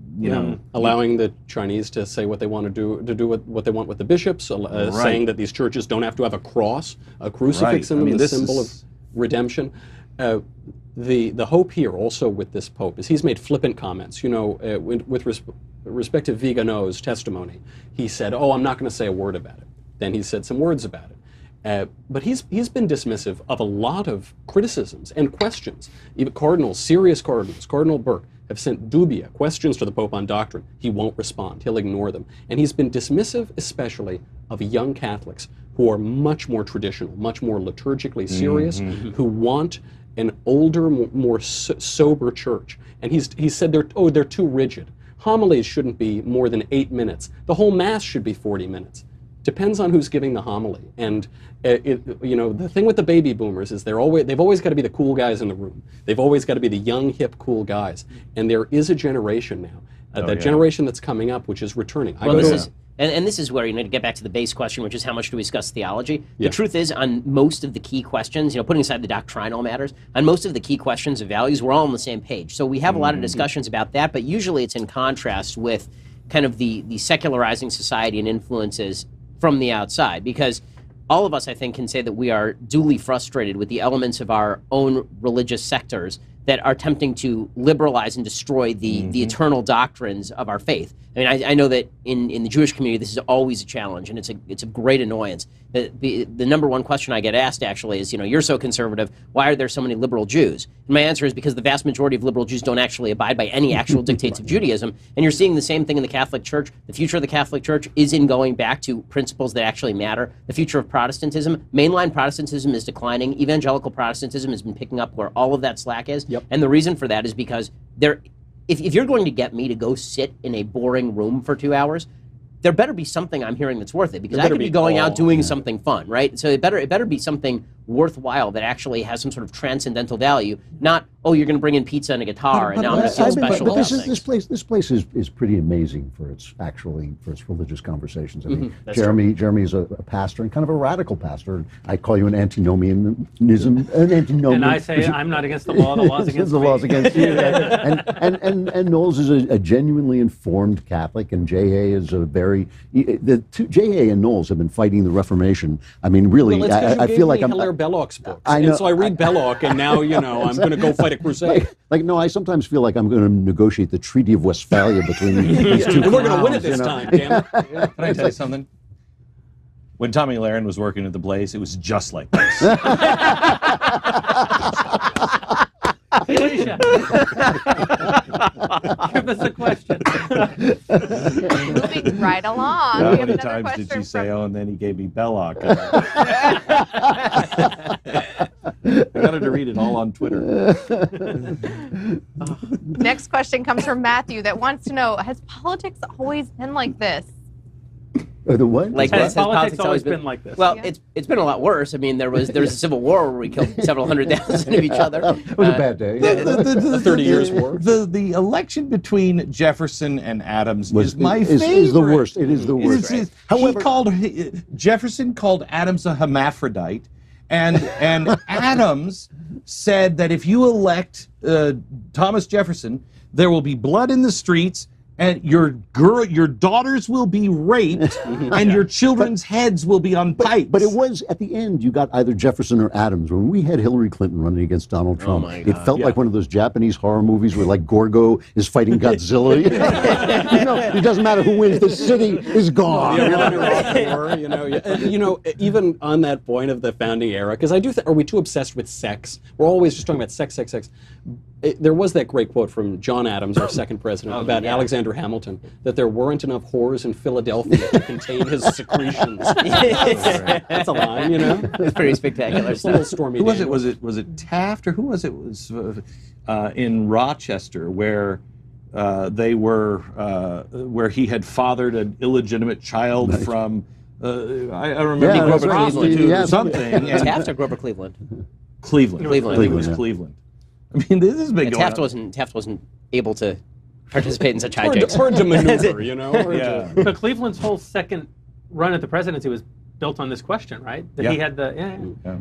allowing the Chinese to say what they want to do what they want with the bishops, saying that these churches don't have to have a cross, a crucifix in them, the symbol of redemption. The hope here also with this Pope is he's made flippant comments. With respect to Vigano's testimony, he said, "Oh, I'm not going to say a word about it." Then he said some words about it. But he's been dismissive of a lot of criticisms and questions. Even serious cardinals, Cardinal Burke, have sent dubia, questions to the Pope on doctrine. He won't respond. He'll ignore them. And he's been dismissive especially of young Catholics who are much more traditional, much more liturgically serious, who want an older, more sober church. And he's said they're too rigid. Homilies shouldn't be more than 8 minutes. The whole Mass should be 40 minutes. Depends on who's giving the homily. And the thing with the baby boomers is they've always got to be the cool guys in the room. They've always got to be the young, hip, cool guys. And there is a generation now, generation that's coming up, which is returning. This is where, to get back to the base question, which is how much do we discuss theology? The truth is, on most of the key questions, putting aside the doctrinal matters, on most of the key questions of values, we're all on the same page. So we have a lot of discussions about that, but usually it's in contrast with kind of the secularizing society and influences from the outside, because all of us, I think, can say that we are duly frustrated with the elements of our own religious sectors that are attempting to liberalize and destroy the eternal doctrines of our faith. I mean, I know that in the Jewish community, this is always a challenge, and it's a great annoyance. The number one question I get asked, actually, is, you're so conservative, why are there so many liberal Jews? And my answer is because the vast majority of liberal Jews don't actually abide by any actual dictates of Judaism, and you're seeing the same thing in the Catholic Church. The future of the Catholic Church is in going back to principles that actually matter. The future of Protestantism, mainline Protestantism is declining. Evangelical Protestantism has been picking up where all of that slack is. Yep. And the reason for that is because if you're going to get me to go sit in a boring room for 2 hours, there better be something I'm hearing that's worth it, because I could be going out doing something fun, right? So it better be something worthwhile that actually has some sort of transcendental value, not, oh, you're going to bring in pizza and a guitar, and now I'm going to feel special about things. This place is pretty amazing for its religious conversations. I mean, That's Jeremy is a pastor, and kind of a radical pastor. I call you an antinomianism, an antinomian. And I say I'm not against the law. The law's against the me. law's against you. And Knowles is a genuinely informed Catholic, and J.A. is a very J.A. and Knowles have been fighting the Reformation. I mean, really, Well, it's 'cause I you feel gave like me I'm. Hilaire Belloc's books, I know. and so I read Belloc, and now I'm going to go fight a crusade. No, I sometimes feel like I'm going to negotiate the Treaty of Westphalia between these two. And we're going to win it clowns, this time, damn it. Can I tell you something? When Tommy Lahren was working at the Blaze, it was just like this. Felicia, give us a question. Moving right along. How We have many another times did question you say, from- oh, and then he gave me Belloc? I got her to read it all on Twitter. Next question comes from Matthew that wants to know, has politics always been like this? The what? Like Has this, has politics always been like this? Well, Yeah. it's been a lot worse. I mean, there was a civil war where we killed several 100,000 of each other. It was a bad day. The 30 years war. The election between Jefferson and Adams is my favorite. Is the worst. It is the worst. However, Jefferson called Adams a hermaphrodite, and Adams said that if you elect Thomas Jefferson, there will be blood in the streets, and your daughters will be raped, and your children's heads will be on pikes. But it was, at the end, you got either Jefferson or Adams. When we had Hillary Clinton running against Donald Trump, my it God. felt like one of those Japanese horror movies where, like, Gorgo is fighting Godzilla. It doesn't matter who wins, the city is gone. The Iraq War, even on that point of the founding era, because I do are we too obsessed with sex? We're always just talking about sex. There was that great quote from John Adams, our second president, about Alexander Hamilton, that there weren't enough whores in Philadelphia to contain his secretions. That's a line, It's pretty spectacular It's a little stuff. Stormy who was it? Daniels. Was it Taft, or who was it? It was in Rochester, where where he had fathered an illegitimate child from. I remember Yeah, he grew up that's a right. prostitute Yeah. or something. and Taft or Grover Cleveland? Cleveland. Cleveland. I think it was Yeah. Cleveland. I mean, this has been And going Taft wasn't able to participate in such Hard hijinks. to maneuver, hard Yeah. to- But Cleveland's whole second run at the presidency was built on this question, right? That he Yeah. had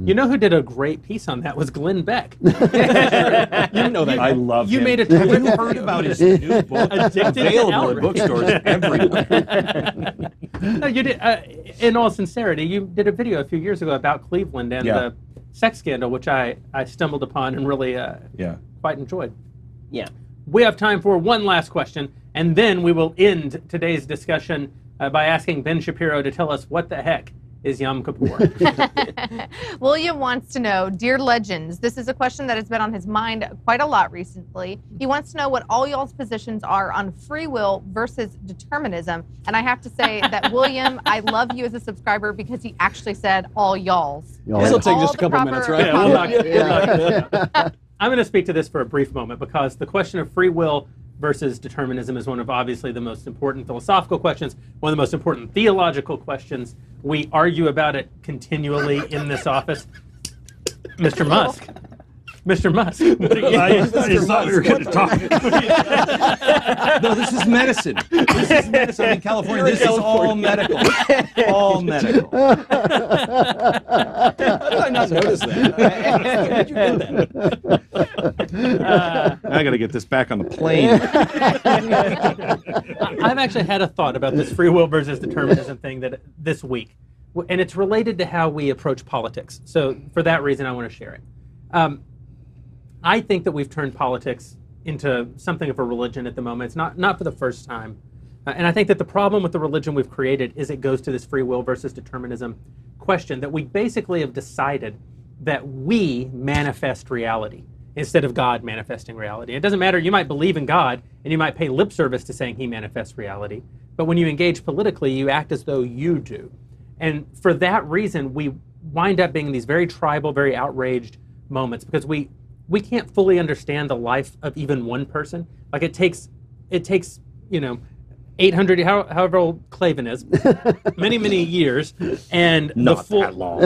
You know who did a great piece on that was Glenn Beck. You know that. I love You him. made a Have you terrific heard about his new book? Addicted to Available outrage. at bookstores everywhere. No, you did. In all sincerity, you did a video a few years ago about Cleveland and Yeah. the sex scandal, which I stumbled upon and really Yeah. quite enjoyed. Yeah. We have time for one last question, and then we will end today's discussion by asking Ben Shapiro to tell us what the heck is Yom Kippur. William wants to know, dear legends, this is a question that has been on his mind quite a lot recently. He wants to know what all y'all's positions are on free will versus determinism. And I have to say that, William, I love you as a subscriber because he actually said all y'all's. Y'all. This will take All just a the couple proper- minutes, right? Yeah, we'll knock- I'm going to speak to this for a brief moment because the question of free will versus determinism is one of obviously the most important philosophical questions, one of the most important theological questions. We argue about it continually in this office. Mr. Musk. Mr. Musk. What are you, I thought we were going to talk. No, this is medicine. This is medicine in California. This is all medical. All medical. How did I not notice that? Where did you get that? I got to get this back on the plane. I've actually had a thought about this free will versus determinism thing this week, and it's related to how we approach politics. So for that reason, I want to share it. I think that we've turned politics into something of a religion at the moment. It's not for the first time. And I think that the problem with the religion we've created is it goes to this free will versus determinism question, that we basically have decided that we manifest reality instead of God manifesting reality. It doesn't matter, you might believe in God and you might pay lip service to saying he manifests reality, but when you engage politically, you act as though you do. And for that reason, we wind up being in these very tribal, very outraged moments because we can't fully understand the life of even one person. Like it takes 800, however old Clavin is, many years, and Not that long.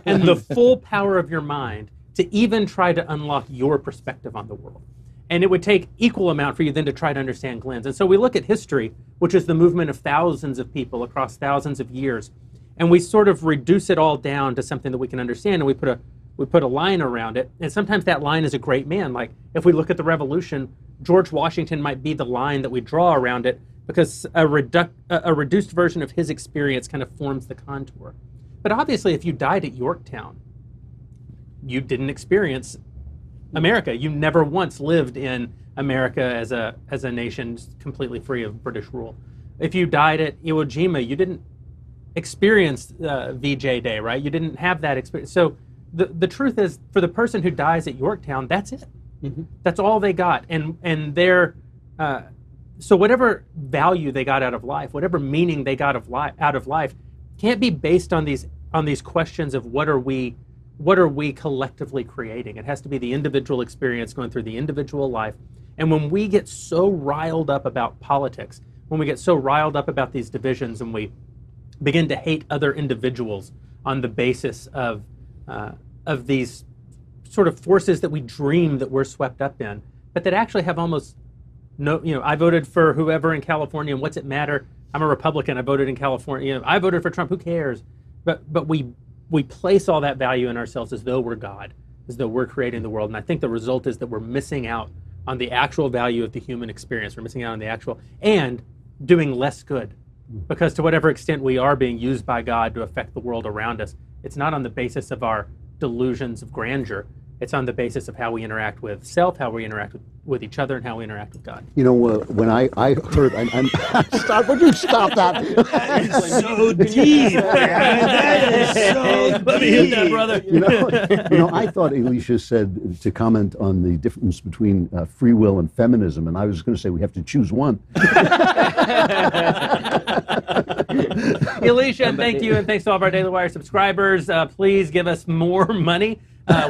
and the full power of your mind to even try to unlock your perspective on the world. And it would take equal amount for you then to try to understand Glenn's. And so we look at history, which is the movement of thousands of people across thousands of years, and we sort of reduce it all down to something that we can understand, and we put a line around it. And sometimes that line is a great man. Like if we look at the Revolution, George Washington might be the line that we draw around it because a reduced version of his experience kind of forms the contour. But obviously, if you died at Yorktown, you didn't experience America. You never once lived in America as a nation completely free of British rule. If you died at Iwo Jima, you didn't experience VJ Day, right? You didn't have that experience. So the truth is, for the person who dies at Yorktown, that's it. Mm-hmm. That's all they got, and they're so whatever value they got out of life, whatever meaning they got out of life, can't be based on these questions of what are we collectively creating. It has to be the individual experience going through the individual life. And when we get so riled up about politics, when we get so riled up about these divisions, and we begin to hate other individuals on the basis of these sort of forces that we dream that we're swept up in, but that actually have almost no, I voted for whoever in California, and what's it matter? I'm a Republican, I voted in California, I voted for Trump, who cares? But we place all that value in ourselves as though we're God, as though we're creating the world. And I think the result is that we're missing out on the actual value of the human experience. We're missing out on the actual, and doing less good. Because to whatever extent we are being used by God to affect the world around us, it's not on the basis of our delusions of grandeur. It's on the basis of how we interact with self, how we interact with each other, and how we interact with God. When I heard, stop! Would you stop that? That is so deep, man. That is so deep. Let me hit that, brother. I thought Alicia said to comment on the difference between free will and feminism, and I was going to say we have to choose one. Alicia, thank you, and thanks to all of our Daily Wire subscribers. Please give us more money.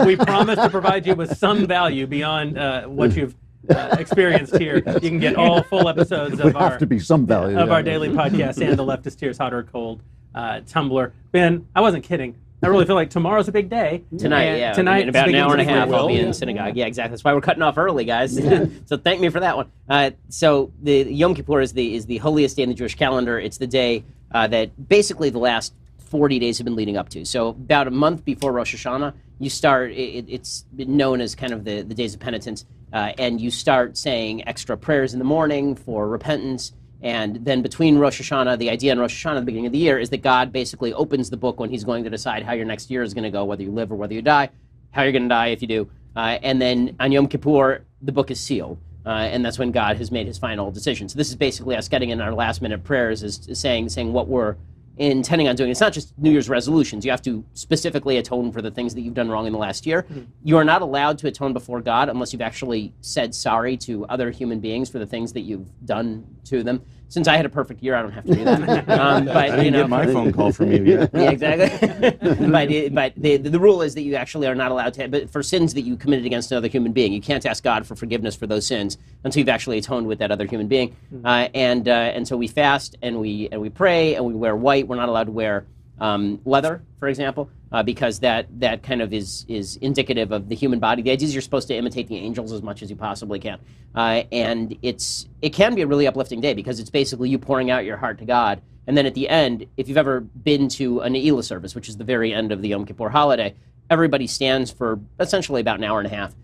We promise to provide you with some value beyond what you've experienced here. You can get all full episodes of our daily podcast and the Leftist Tears Hot or Cold Tumblr. Ben, I wasn't kidding. I really feel like tomorrow's a big day. Tonight, Tonight, in about an hour and a half, I'll be in synagogue. Yeah, exactly. That's why we're cutting off early, guys. So thank me for that one. So the Yom Kippur is the holiest day in the Jewish calendar. It's the day that basically the last 40 days have been leading up to. So about a month before Rosh Hashanah, you start, it's known as kind of the days of penitence, and you start saying extra prayers in the morning for repentance. And then between Rosh Hashanah, the idea in Rosh Hashanah at the beginning of the year is that God basically opens the book when he's going to decide how your next year is going to go, whether you live or whether you die, how you're going to die if you do. And then on Yom Kippur, the book is sealed. And that's when God has made his final decision. So this is basically us getting in our last minute prayers, is saying what we're intending on doing. It's not just New Year's resolutions. You have to specifically atone for the things that you've done wrong in the last year. Mm-hmm. You are not allowed to atone before God unless you've actually said sorry to other human beings for the things that you've done to them. Since I had a perfect year, I don't have to do that. But I didn't get my phone call from you yet. Yeah, exactly. but the rule is that you actually are not allowed to, but for sins that you committed against another human being, you can't ask God for forgiveness for those sins until you've actually atoned with that other human being. Mm-hmm. And so we fast and we pray and we wear white. We're not allowed to wear leather, for example, because that kind of is indicative of the human body. The idea is you're supposed to imitate the angels as much as you possibly can. And it can be a really uplifting day because it's basically you pouring out your heart to God. And then at the end, if you've ever been to a Ne'ilah service, which is the very end of the Yom Kippur holiday, everybody stands for essentially about an hour and a half.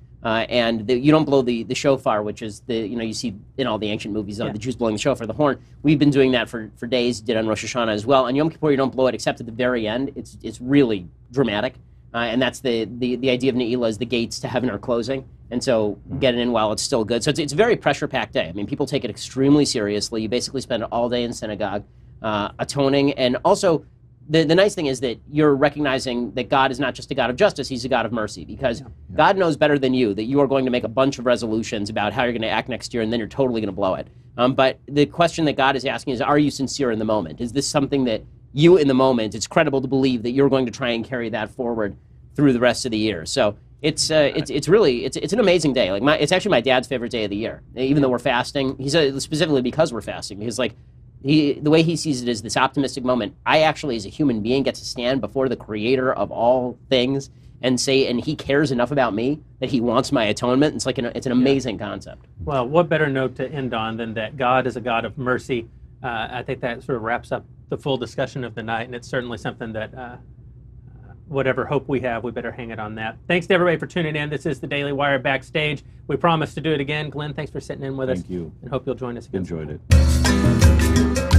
You don't blow the shofar, which is you see in all the ancient movies, the Jews blowing the shofar, the horn. We've been doing that for days, did on Rosh Hashanah as well. On Yom Kippur, you don't blow it except at the very end. It's really dramatic. and that's the idea of Ne'ilah is the gates to heaven are closing. And so getting in while it's still good. So it's a very pressure-packed day. I mean, people take it extremely seriously. You basically spend all day in synagogue atoning. And also, the nice thing is that you're recognizing that God is not just a God of justice, he's a God of mercy. Because God knows better than you that you are going to make a bunch of resolutions about how you're going to act next year, and then you're totally going to blow it. But the question that God is asking is, are you sincere in the moment? Is this something that you, in the moment, it's credible to believe that you're going to try and carry that forward through the rest of the year? So it's really an amazing day. Like it's actually my dad's favorite day of the year, even though we're fasting. He said specifically because we're fasting, because the way he sees it is this optimistic moment. I actually, as a human being, get to stand before the Creator of all things and say, and He cares enough about me that He wants my atonement. It's an amazing concept. Well, what better note to end on than that God is a God of mercy? I think that sort of wraps up the full discussion of the night, and it's certainly something that whatever hope we have, we better hang it on that. Thanks to everybody for tuning in. This is the Daily Wire Backstage. We promise to do it again. Glenn, thanks for sitting in with us. Thank you. And hope you'll join us again. Enjoyed it.